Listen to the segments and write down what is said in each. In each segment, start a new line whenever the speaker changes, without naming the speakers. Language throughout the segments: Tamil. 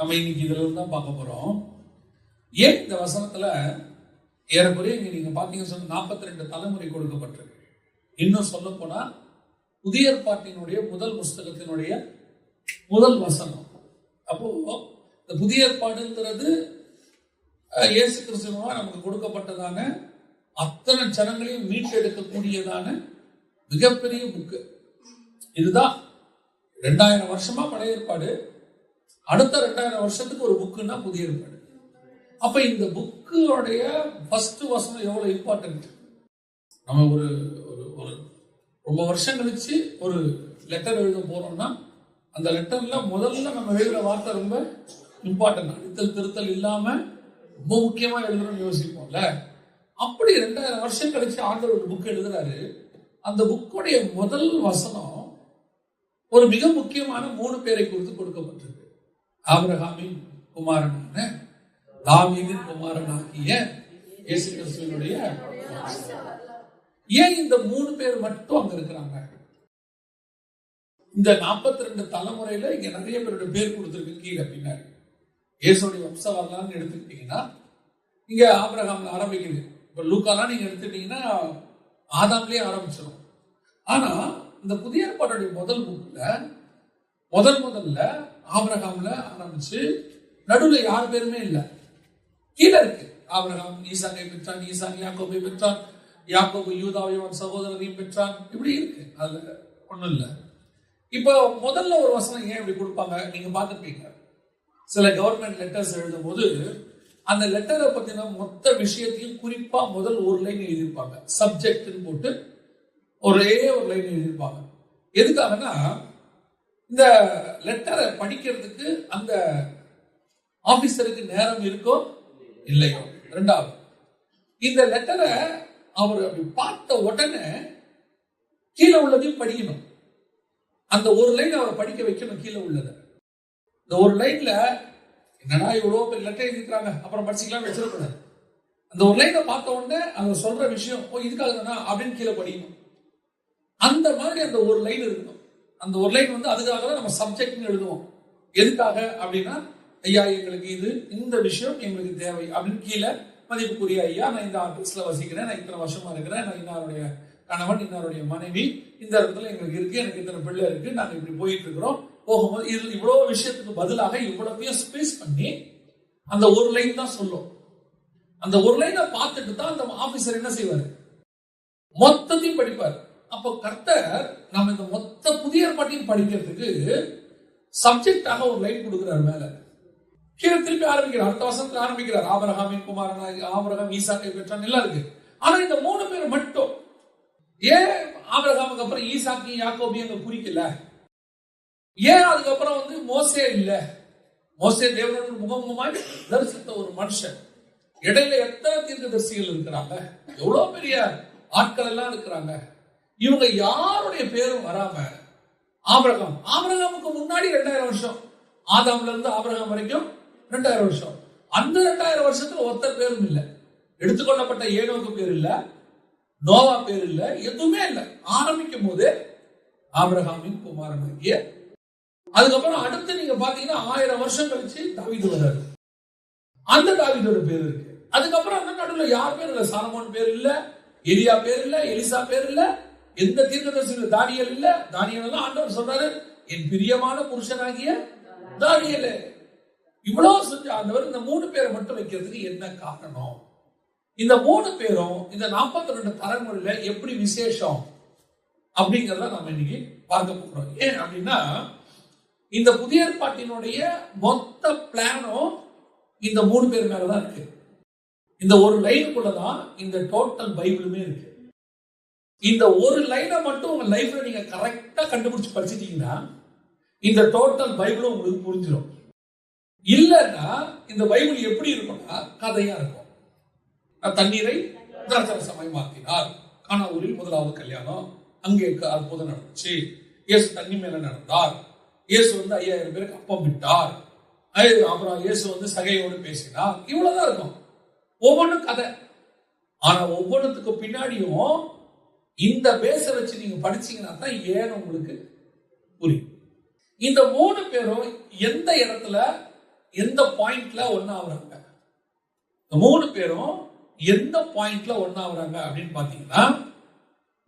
நம்ம இன்னைக்கு இதுல இருந்து தான் பார்க்க போறோம். ஏன் இந்த வசனத்துல ஏறக்குறைய நீங்க பாத்தீங்கன்னு சொன்னா 42 தலைமுறை கொடுக்கப்பட்டிருக்கு. இன்னும் சொல்ல போனா புதிய ஏற்பாட்டினுடைய முதல் புஸ்தகத்தினுடைய முதல் வசனம். அப்போ இந்த புதிய ஏற்பாடுங்கிறது இயேசு கிறிஸ்துவா நமக்கு கொடுக்கப்பட்டதான அத்தனை ஜனங்களையும் மீட்டெடுக்கக்கூடியதான மிகப்பெரிய புக்கு. இதுதான் 2000 வருஷமா பழைய ஏற்பாடு, அடுத்த 2000 வருஷத்துக்கு ஒரு புக்குன்னா புதிய ஏற்பாடு. அப்ப இந்த புக்குடைய ஃபர்ஸ்ட் வசனம் எவ்வளவு இம்பார்ட்டன்ட். நம்ம ஒரு ரொம்ப வருஷம் கழிச்சு ஒரு லெட்டர் எழுத போறோம்னா அந்த லெட்டர்ல முதல்ல நம்ம எழுதுற வார்த்தை ரொம்ப இம்பார்ட்டன்ட். அடித்தல் திருத்தல் இல்லாம ரொம்ப முக்கியமா எழுதுறோம்னு யோசிப்போம்ல. அப்படி 2000 வருஷம் கழிச்சு ஆண்டவர் ஒரு புக் எழுதுறாரு. அந்த புக்குடைய முதல் வசனம் ஒரு மிக முக்கியமான 3 பேரை குறித்து கொடுக்கப்பட்டிருக்கு. ஆபிரகாமின் குமாரனான தாவீதின் குமாரனாகிய இயேசு கிறிஸ்துவினுடைய. ஏன் இந்த 3 பேர் மட்டும் அங்க இருக்கிறாங்க? இந்த 42 தலைமுறையில இங்க நிறைய பேருடைய பேர் கொடுத்திருக்கு கீழே பின்னாடி. இயேசுடைய வம்ச வரலாறு எடுத்துக்கிட்டீங்கன்னா இங்க ஆபிரகாம்ல ஆரம்பிக்குது. இப்ப லூக்காலாம் நீங்க எடுத்துட்டீங்கன்னா ஆதாம்லயே ஆரம்பிச்சிடும். ஆனா இந்த புதிய ஏற்பாட்டுடைய முதல் புக்ல முதல்ல ஆபிரகாம்ல ஆரம்பிச்சு நடுவுல யார் பேருமே இல்லை. கீழே இருக்கு ஆபிரகாம் ஈசாக்கை பெற்றான், ஈசாக் யாக்கோபை பெற்றான், யாக்கோபு யூதாவையும் சகோதரரையும் பெற்றான், இப்படி இருக்கு. அதுல ஒண்ணும் இல்லை. இப்போ முதல்ல ஒரு வசனம் ஏன் இப்படி கொடுப்பாங்க? நீங்க பார்த்துருப்பீங்க சில கவர்மெண்ட் லெட்டர்ஸ் எழுதும் போது அந்த லெட்டரை பத்தின மொத்த விஷயத்தையும் குறிப்பா முதல் ஒரு லைன் எழுதியிருப்பாங்க. சப்ஜெக்ட்னு போட்டு ஒரே ஒரு லைன் எழுதியிருப்பாங்க. எதுக்காகனா இந்த லெட்டரை படிக்கிறதுக்கு அந்த ஆபீசருக்கு நேரம் இருக்கோ இல்லையோ. ரெண்டாவது, இந்த லெட்டரை அவர் அப்படி பார்த்த உடனே கீழே உள்ளதையும் படிக்கணும். அந்த ஒரு லைன் அவரை படிக்க வைக்கணும். கீழே உள்ளதை இந்த ஒரு லைன்ல என்னன்னா இவ்வளவு பேர் லெட்டர் எழுதிக்கிறாங்க அப்புறம் படிச்சுக்கலாம் வச்சிருக்கூடாது. அந்த ஒரு லைனை பார்த்த உடனே அவங்க சொல்ற விஷயம் இதுக்காக தானா அப்படின்னு கீழே படிக்கணும். அந்த மாதிரி அந்த ஒரு லைன் இருக்கணும். அந்த ஒரு லைன் அதுக்காக தான் நம்ம சப்ஜெக்ட்னு எழுதுவோம். எதுக்காக அப்படின்னா, ஐயா எங்களுக்கு இந்த விஷயம் எங்களுக்கு தேவை அப்படின்னு கீழே மதிப்புக்குரிய ஐயா, நான் இந்த ஆபீஸ்ல வசிக்கிறேன், நான் இத்தனை வருஷமா இருக்கிறேன், நான் இன்னாருடைய கணவன், இன்னாருடைய மனைவி, இந்த இடத்துல எங்களுக்கு இருக்கு, எனக்கு இத்தனை பிள்ளை இருக்கு, நாங்க இப்படி போயிட்டு இருக்கிறோம். போகும்போது இது இவ்வளவு விஷயத்துக்கு பதிலாக இவ்வளவையும் ஸ்பேஸ் பண்ணி அந்த ஒரு லைன் தான் சொல்லும். அந்த ஒரு லைனை பார்த்துட்டு தான் அந்த ஆபீசர் என்ன செய்வாரு? மொத்தத்தையும் படிப்பார். அப்போ கர்த்தர் நம்ம இந்த மொத்த புதிய ஏற்பாட்டையும் படிக்கிறதுக்கு சப்ஜெக்டாக ஒரு லைன் கொடுக்கிறார். மேல கீழே திருப்பி ஆரம்பிக்கிறார். அடுத்த வசனத்துல ஆரம்பிக்கிறார். ஆபிரகாமின் குமாரனாகிய ஆபிரகாம் ஈசாக்கை பெற்றான் எல்லாம் இருக்கு. ஆனா இந்த 3 பேர் மட்டும் ஏன் ஆபிரகாமுக்கு அப்புறம் ஈசாக்கி யாக்கோபி அங்க குறிக்கல? ஏன் அதுக்கப்புறம் மோசே இல்ல? மோசே தேவனுடைய முகமுகமாய் தரிசித்த ஒரு மனுஷன். இடையில எத்தனை தீர்க்கதரிசிகள் இருக்கிறாங்க, எவ்வளவு பெரிய ஆட்கள் எல்லாம் இருக்கிறாங்க. இவங்க யாருடைய பேரும் வராம ஆபிரகாமுக்கு முன்னாடி 2000 வருஷம், ஆதாம்ல இருந்து ஆபிரகாம் வரைக்கும் 2000 வருஷம். அந்த 2000 வருஷத்துல ஒருத்தர் பேரும் இல்லை. எடுத்துக்கொள்ளப்பட்ட ஏனோக்கு பேர் இல்ல, நோவா பேர் இல்ல, எதுவுமே இல்லை. ஆரம்பிக்கும் போது ஆபிரகாமின் குமாரனாகிய. அதுக்கப்புறம் அடுத்து நீங்க பாத்தீங்கன்னா 1000 வருஷம் கழிச்சு தாவீது வர்றாரு. அந்த தாவீதோட பேர் இருக்கு. அதுக்கப்புறம் அந்த நடுவுல யார் பேர் இல்ல. சாலமோன் பேர் இல்ல, எலியா பேர் இல்ல, எலிசா பேர் இல்ல, எந்த தீர்க்கதரிசியும் தானியேல் இல்ல. தானியேல் எல்லாம் ஆண்டவர் சொல்றாரு, என் பிரியமான புருஷனாகிய தானியேல். இவ்வளவு செஞ்ச ஆண்டவர் இந்த 3 பேரை மட்டும் வைக்கிறதுக்கு என்ன காரணம்? இந்த 3 பேரும் இந்த 42 தலைமுறையில எப்படி விசேஷம் அப்படிங்கறத நம்ம இன்னைக்கு பார்க்க போறோம். ஏன் அப்படின்னா, இந்த புதிய ஏற்பாட்டினுடைய மொத்த பிளானும் இந்த 3 பேர் மேலதான் இருக்கு. இந்த ஒரு லைனுக்குள்ளதான் இந்த டோட்டல் பைபிளுமே இருக்கு. இந்த ஒரு லைனை மட்டும் உங்க லைஃப்ல நீங்க கரெக்டா கண்டுபிடிச்சு படிச்சிட்டீங்கன்னா இந்த டோட்டல் பைபிளும் உங்களுக்கு புரிஞ்சிடும். இல்லைன்னா இந்த பைபிள் எப்படி இருக்கும்னா கதையா இருக்கும். தண்ணீரை திராட்சரசமயமாக்கினார், கானா ஊரில் முதலாவது கல்யாணம், அங்கே அற்புதம் நடந்துச்சு, இயேசு தண்ணி மேல நடந்தார், இயேசு 5000 பேருக்கு அப்பம் விட்டார், அப்புறம் இயேசு சகையோடு பேசினார். இவ்வளவுதான் இருக்கும். ஒவ்வொன்றும் கதை. ஆனா ஒவ்வொன்றுத்துக்கு பின்னாடியும் இந்த பேச வச்சு நீங்க படிச்சீங்கன்னா தான் ஏன் உங்களுக்கு புரியும். இந்த 3 பேரும் எந்த இடத்துல எந்த பாயிண்ட்ல ஒன்னாகிறாங்க? இந்த 3 பேரும் எந்த பாயிண்ட்ல ஒன்னாகிறாங்க அப்படின்னு பாத்தீங்கன்னா,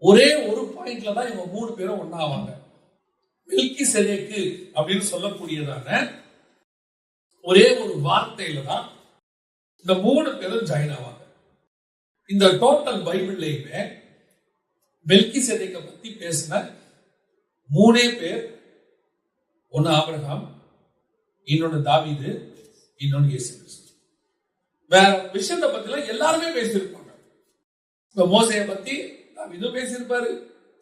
ஒரே ஒரு பாயிண்ட்ல தான் இவங்க 3 பேரும் ஒன்னாவாங்க. மெல்கிசேதேக்கு அப்படின்னு சொல்லக்கூடியதான ஒரே ஒரு வார்த்தையில தான் இந்த 3 பேரும் ஜாயின் ஆவாங்க. இந்த டோட்டல் பைபிள்லயுமே மெல்கிசேதேக்கை பத்தி பேசின 3 பேர், ஒன்னு ஆபிரகாம், இன்னொன்னு தாவீது, இன்னொன்னு இயேசு கிறிஸ்து. வேற விஷயத்தை பத்தி எல்லாருமே பேசியிருப்பாங்க. இப்ப மோசையை பத்தி தாவீதும் பேசியிருப்பாரு,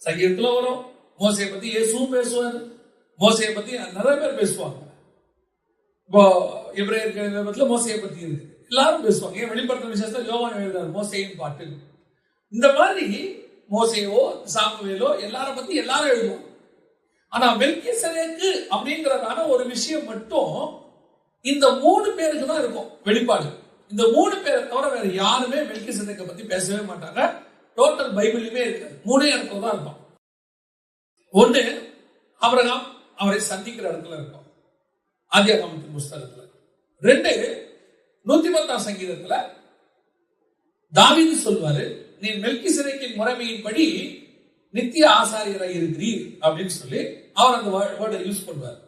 சங்கீதத்துல வரும். மோசையை பத்தி இயேசுவும் பேசுவாரு, மோசையை பத்தி நிறைய பேர் பேசுவாங்க. இப்போ எபிரேயர்கள் மோசையை பத்தி இருக்கு, எல்லாரும் பேசுவாங்க. ஏன் வெளிப்படுத்தின விசேஷத்தை யோவான் எழுதுறாரு மோசையின் பாட்டு. இந்த மாதிரி மோசையோ சாமுவேலோ எல்லார பத்தி எல்லாரும் எழுதுவாங்க. ஆனா மெல்கிசேதேக்கு அப்படிங்கறதான ஒரு விஷயம் மட்டும் இந்த 3 பேருக்கு தான் இருக்கும் வெளிப்பாடு. இந்த 3 பேரை தவிர வேற யாருமே மெல்கிசேதேக்கை பத்தி பேசவே மாட்டாங்க. டோட்டல் பைபிளுமே இருக்காது. 3 இடத்துல தான் இருக்கும். ஒண்ணு ஆபிரகாம் அவரை சந்திக்கிற இடத்துல இருக்கும், ஆதியாகமத்தின் புஸ்தகத்துல. 2 110ஆம் சங்கீதத்துல தாவீது சொல்வாரு, நீ மெல்கிசேதேக்கின் முறைமையின்படி நித்திய ஆசாரியராக இருக்கிறீர் அப்படின்னு சொல்லி அவர் அந்த வேர்டை யூஸ் பண்ணுவார்.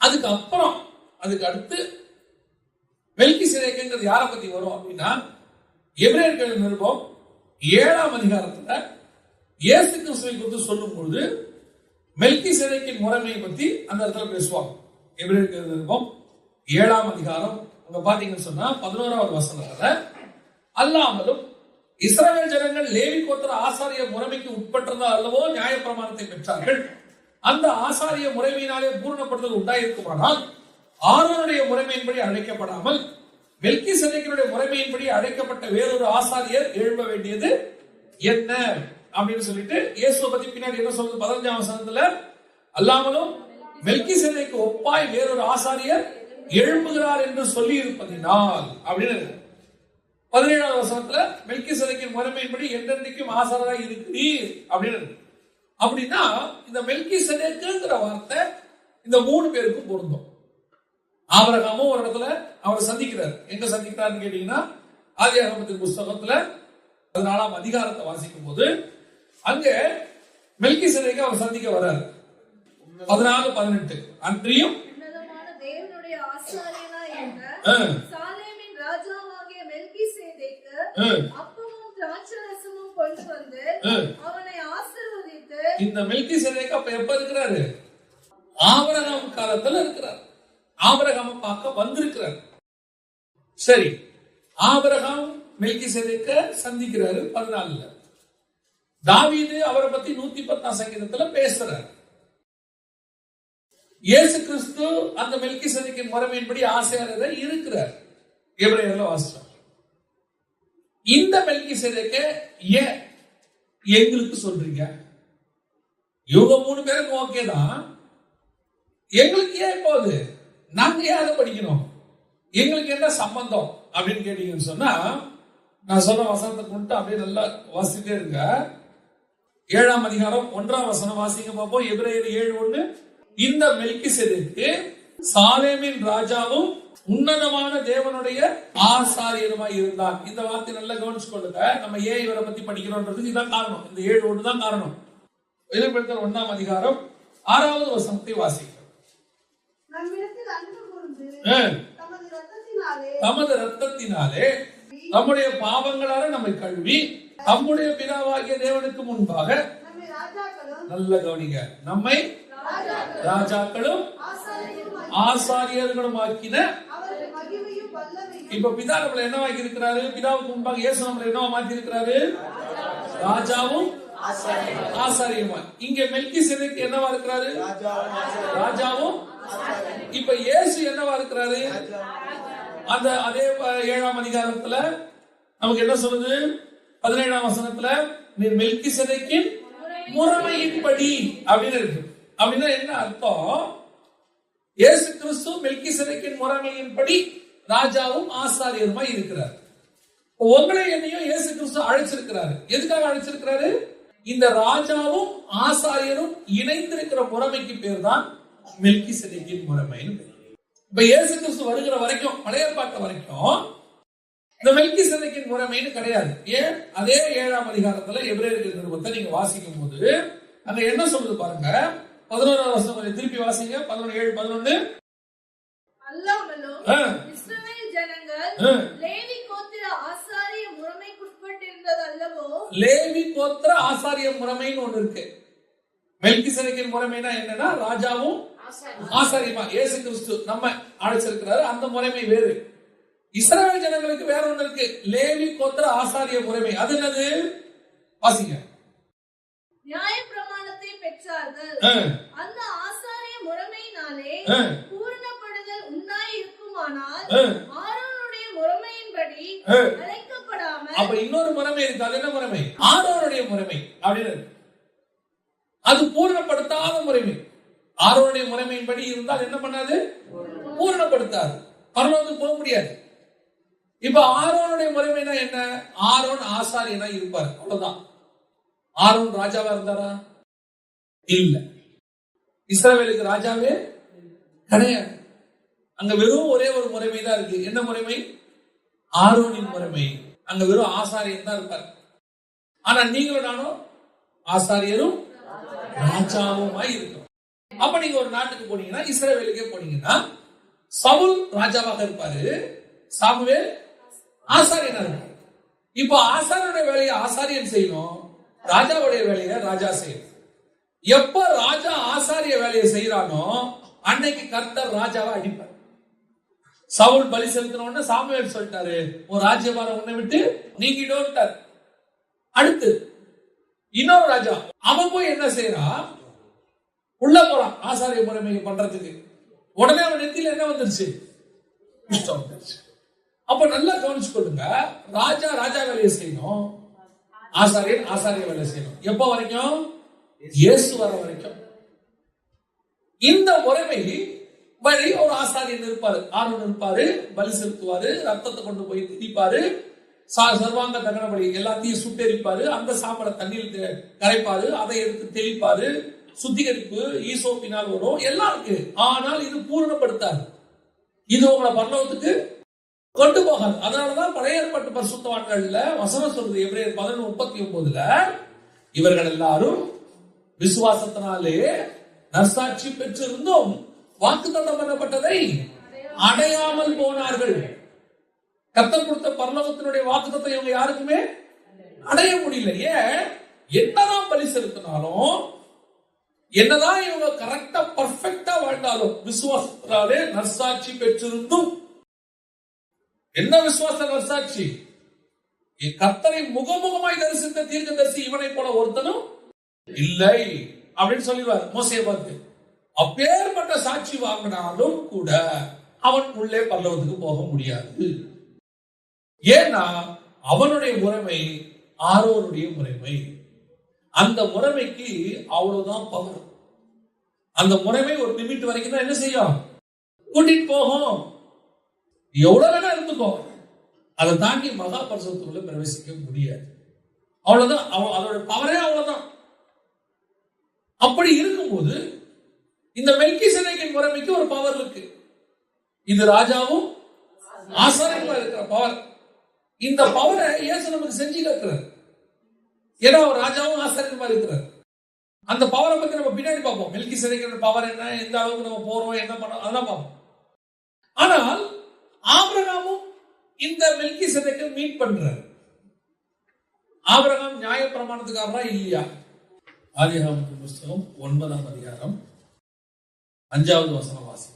அதுக்கு அடுத்து மெல்கிசேதேக்குங்கிறது யாரை பத்தி வரும் அப்படின்னா, எபிரேயர்கள் நிருபம் 7ஆம் அதிகாரத்துல இயேசு கிறிஸ்துவை குறித்து சொல்லும் பொழுது மெல்கிசேதேக்கின் முறைமையை பத்தி அந்த இடத்துல பேசுவாங்க. எபிரேயர்கள் நிருபம் 7ஆம் அதிகாரம் அங்க பாத்தீங்கன்னு சொன்னா 11ஆவது வசனத்துல, அல்லாமலும் இஸ்ரவேல் ஜனங்கள் லேவி கோத்திர ஆசாரிய முறைமைக்கு உட்பட்டதால் அல்லவோ நியாயப்பிரமாணத்தை பெற்றார்கள். அந்த ஆசாரிய முறைமையினாலே பூரணப்படுதல் உண்டாயிருக்குமானால் ஆரோனுடைய முறைமையின்படி அழைக்கப்படாமல் மெல்கிசேதேக்கினுடைய முறைமையின்படி அழைக்கப்பட்ட வேறொரு ஆசாரியர் எழும்ப வேண்டியது என்ன அப்படின்னு சொல்லிட்டு இயேசுவை பத்தி பின்னாடி என்ன சொல்றது 15ஆம் வசனத்துல, அல்லாமலும் மெல்கிசேதேக்கு ஒப்பாய் வேறொரு ஆசாரியர் எழும்புகிறார் என்று சொல்லி இருப்பதினால் அப்படின்னு 17ஆவது வசனத்துல மெல்கிசேதேக்கின் முறைமையின்படி என்றென்றைக்கும் ஆசாரியராக இருக்கிறீர் அப்படின்னு. அப்படின்னா இந்த மெல்கிசேதேக்குங்கிற வார்த்தை இந்த 3 பேருக்கும் பொருந்தும். ஆபிரகாமும் ஒரு இடத்துல அவர் சந்திக்கிறார். எங்க சந்திக்கிறார்னு கேட்டீங்கன்னா, ஆதியாகமத்தின் புஸ்தகத்துல 14ஆம் அதிகாரத்தை வாசிக்கும் போது அங்க மெல்கிசேதேக்கை அவர் சந்திக்க வர்றாரு. 14-18 அன்றியும்
தேவனுடைய ஆசாரியனாய் இருந்த சாலேமின் ராஜாவாகிய மெல்கிசேதேக்கு அப்பமும் திராட்சைரசமும் கொண்டு வந்து அவனை ஆசீர்வதித்து. இந்த
மெல்கிசேதேக்கு அப்ப எப்ப இருக்கிறாரு? ஆபிரகாம் காலத்துல இருக்கிறார். ஆபிரகாமை பார்க்க வந்திருக்கிறார். சரி, ஆபிரகாம் மெல்கிசேதேக்கை சந்திக்கிறாரு 14ல. தாவீது அவரை பத்தி 110ஆம் சங்கீதத்துல பேசுறார். இயேசு கிறிஸ்து அந்த மெல்கிசேதேக்கின் முறைமையின்படி ஆசாரியராக இருக்கிறார். எபிரேயர்ல வாசிச்சோம். இந்த மெல்கிசேதேக்கை ஏன் எங்களுக்கு சொல்றீங்க? இவங்க 3 பேருக்கு ஓகே தான், எங்களுக்கு ஏன் போகுது? நாங்க ஏன் அதை படிக்கணும்? எங்களுக்கு என்ன சம்பந்தம் அப்படின்னு கேட்டீங்கன்னு சொன்னா, நான் சொல்ற வசனத்தை கொண்டு அப்படியே நல்லா வாசிட்டே இருங்க. 7ஆம் அதிகாரம் 1ஆம் வசனம் வாசிங்க பார்ப்போம். எபிரேயர் 7:1, இந்த மெல்கிசேதேக்கு சாலேமின் ராஜாவும் உன்னதமான தேவனுடைய ஆசாரியருமாய் இருந்தான். இந்த வார்த்தை நல்லா கவனிச்சு கொள்ளுங்க. நம்ம ஏன் இவரை பத்தி படிக்கிறோம்ன்றதுக்கு இதான் காரணம். இந்த 7:1 தான் காரணம். எபிரேயர் 1ஆம் அதிகாரம் 6வது வசனத்தை வாசிக்கிறோம். தமது ரத்தத்தினாலே நம்முடைய பாவங்களால நம்மை கழுவி நம்முடைய பிதாவாகிய தேவனுக்கு முன்பாக, நல்ல கவனிங்க, நம்மை ராஜாக்களும் ஆசாரியர்களும் ஆக்கின. இப்ப பிதா நம்மளை என்ன ஆக்கி இருக்கிறாரு? பிதாவுக்கு முன்பாக இயேசு நம்மளை என்ன மாத்தி இருக்கிறாரு? ராஜாவும் ஆசாரியமா. இங்க மெல்கிசேதேக்கு என்னவா இருக்கிறாரு? ராஜாவும். இப்ப இயேசு என்னவா இருக்கிறாரு? அந்த அதே 7ஆம் அதிகாரத்துல நமக்கு என்ன சொல்லுது? 17ஆம் வசனத்துல நீர் மெல்கிசேதேக்கின் முறைமையின்படி அப்படின்னு இருக்கு. அப்படின்னா என்ன அர்த்தம்? இயேசு கிறிஸ்து மெல்கிசேதேக்கின் முறைமையின்படி ராஜாவும் ஆசாரியருமா இருக்கிறார். உங்களை என்னையும் இயேசு கிறிஸ்து அழைச்சிருக்கிறாரு. எதுக்காக அழைச்சிருக்கிறாரு? இந்த ராஜாவும் ஆசாரியரும் இணைந்திருக்கிற முறைமைக்கு பேர் தான் மெல்கிசேதேக்கின் முறைமைன்னு. இப்ப இயேசு கிறிஸ்து வருகிற வரைக்கும், பழைய ஏற்பாட்டு வரைக்கும் இந்த மெல்கிசேதேக்கின் முறைமைன்னு கிடையாது. ஏன்? அதே 7ஆம் அதிகாரத்துல எபிரேயர்கள் நிருபத்தை நீங்க வாசிக்கும் போது அங்க என்ன சொல்லுது பாருங்க. 11ஆம் வசனம் கொஞ்சம் திருப்பி வாசிங்க. 11:7-11.
அல்லாமலும் இஸ்ரவேல் ஜனங்கள் லேவி கோத்திர ஆசாரிய முறைமைக்குட்பட்டிருந்தது அல்லவோ. லேவி
கோத்திர ஆசாரிய முறைமைன்னு ஒண்ணு இருக்கு. மெல்கிசேதேக்கின் முறைமைனா என்னன்னா ராஜாவும் ஆசாரியமா இயேசு கிறிஸ்து நம்ம அழைச்சிருக்கிறாரு. அந்த முறைமை வேறு. இஸ்ரவேல் ஜனங்களுக்கு வேற ஒண்ணு இருக்கு, லேவி கோத்திர ஆசாரிய முறைமை. அது என்னது? வாசிங்க.
நியாயப்பிரமாணத்தை பெற்றார்கள். அந்த ஆசாரிய முறைமையினாலே பூரணப்படுதல் உண்டாய் இருக்குமானால் ஆரோனுடைய முறைமையின்படி அழைக்கப்படாமல்.
அப்ப இன்னொரு முறைமை இருக்கு. அது என்ன முறைமை? ஆரோனுடைய முறைமை அப்படின்னு. அது பூரணப்படுத்தாத முறைமை. ஆரோனுடைய முறைமையின்படி இருந்தால் என்ன பண்ணாது? பூரணப்படுத்தாது. பரலோகத்துக்கு போக முடியாது. இப்ப ஆரோனுடைய முறைமைனா என்ன? ஆரோன் ஆசாரியனா இருப்பார், அவ்வளவுதான். ஆரோன் ராஜாவா இருந்தாரா? இல்ல. இஸ்ரவேலுக்கு ராஜாவே கிடையாது. அங்க வெறும் ஒரே ஒரு முறைமை தான் இருக்கு. என்ன முறைமை? ஆரோனின் முறைமை. அங்க வெறும் ஆசாரியன் தான் இருப்பார். ஆனா நீங்களும் நானும் ஆசாரியரும் ராஜாவுமாய் இருக்கும். அப்ப நீங்க ஒரு நாட்டுக்கு போனீங்கன்னா, இஸ்ரவேலுக்கே போனீங்கன்னா, சவுல் ராஜாவாக இருப்பாரு, சாமுவேல் ஆசாரியனா இருப்பாரு. இப்போ ஆசாரியனுடைய வேலையை ஆசாரியன் செய்யணும், ராஜாவுடைய வேலையை ராஜா செய்யணும். எப்ப ராஜா ஆசாரிய வேலையை செய்யறானோ அன்னைக்கு கர்த்தர் ராஜாவை அடிப்பார். சவுல் பலி செலுத்தினோன்னு சாமுவேல் சொல்லிட்டாரு, ஒரு ராஜ்யபாரம் உன்னை விட்டு நீக்கிட்டோட்டார். அடுத்து இன்னொரு ராஜா, அவன் போய் என்ன செய்யறான்? உள்ள போறான் ஆசாரிய முறைமை பண்றதுக்கு. உடனே அவன் நெத்தியில என்ன வந்துருச்சு? குஷ்டம் வந்துருச்சு. அப்ப நல்லா கவனிச்சு கொள்ளுங்க. ராஜா ராஜா வேலையை செய்யணும், ஆசாரியன் ஆசாரிய வேலை செய்யணும். எப்ப வரைக்கும்? இயேசு வர வரைக்கும். இந்த முறைமை வழி ஒரு ஆசாரியன் இருப்பாரு, ஆரோன் இருப்பாரு, பலி செலுத்துவாரு, ரத்தத்தை கொண்டு போய் திரிப்பாரு, சர்வாங்க தகன பலி எல்லாத்தையும் சுட்டெரிப்பாரு, அந்த சாம்பலை தண்ணீர் கரைப்பாரு, அதை எடுத்து தெளிப்பாரு, சுத்திகரிப்பு ஈசோப்பினால் வரும், எல்லாம் இருக்கு. ஆனால் இது பூரணப்படுத்தாது. இது உங்களை பரலோகத்துக்கு கொண்டு போகாது. அதனாலதான் பழைய ஏற்பாட்டு பரிசுத்தவான்கள்ல வசனம் சொல்றது, எபிரேயர் 11:39, இவர்கள் எல்லாரும் விசுவாசத்தினாலே நற்சாட்சி பெற்றிருந்தும் வாக்குத்தத்தம் பண்ணப்பட்டதை அடையாமல் போனார்கள். கர்த்தர் கொடுத்த பரலோகத்தினுடைய வாக்குத்தத்தம் இவங்க யாருக்குமே அடைய முடியல. ஏன்? என்னதான் பலி செலுத்தினாலும், என்னதான் இவங்க கரெக்டா பர்ஃபெக்டா வாழ்ந்தாலும், விசுவாசத்தினாலே நற்சாட்சி பெற்றிருந்தும். என்ன விசுவாச நற்சாட்சி? கர்த்தரை முகமுகமாய் தரிசித்த தீர்க்கதரிசி இவனை போல ஒருத்தனும் இல்லை அப்படின்னு சொல்லிடுவார் மோசேயை பார்த்து. அப்பேற்பட்ட சாட்சி வாங்கினாலும் கூட அவன் உள்ளே பரலோகத்துக்கு போக முடியாது. ஏன்னா அவனுடைய முறைமை ஆரோனுடைய முறைமை. அந்த முறைமைக்கு அவ்வளவுதான் பவர். அந்த முறைமை ஒரு லிமிட் வரைக்கும் தான் என்ன செய்யும்? கூட்டிட்டு போகும். எவ்வளவு வேணா இருந்துக்கோ, அதை தாண்டி மகா பரிசுத்தத்துக்குள்ள பிரவேசிக்க முடியாது. அவ்வளவுதான். அதோட பவரே அவ்வளவுதான். அப்படி இருக்கும்போது இந்த மெல்கிசேதேக்கின் முறைமைக்கு ஒரு பவர் இருக்கு. இது ராஜாவும் ஆசாரியமா இருக்கிற பவர். இந்த பவரை இயேசு நமக்கு செஞ்சு காட்டுறார். ஏன்னா அவர் ராஜாவும் ஆசாரியமா இருக்கிறார். அந்த பவரை பத்தி நம்ம பின்னாடி பார்ப்போம். மெல்கிசேதேக்கின் பவர் என்ன, எந்த அளவுக்கு நம்ம போறோம், என்ன பண்ணோம், அதெல்லாம் பார்ப்போம். ஆனால் ஆபிரகாமும் இந்த மெல்கிசேதேக்கை மீட் பண்றார். ஆபிரகாம் நியாய பிரமாணத்துக்காரரா இல்லையா? ஆதியாகமத்தின் புஸ்தகம் 9ஆம் அதிகாரம் 5வது வசனம் வாசி.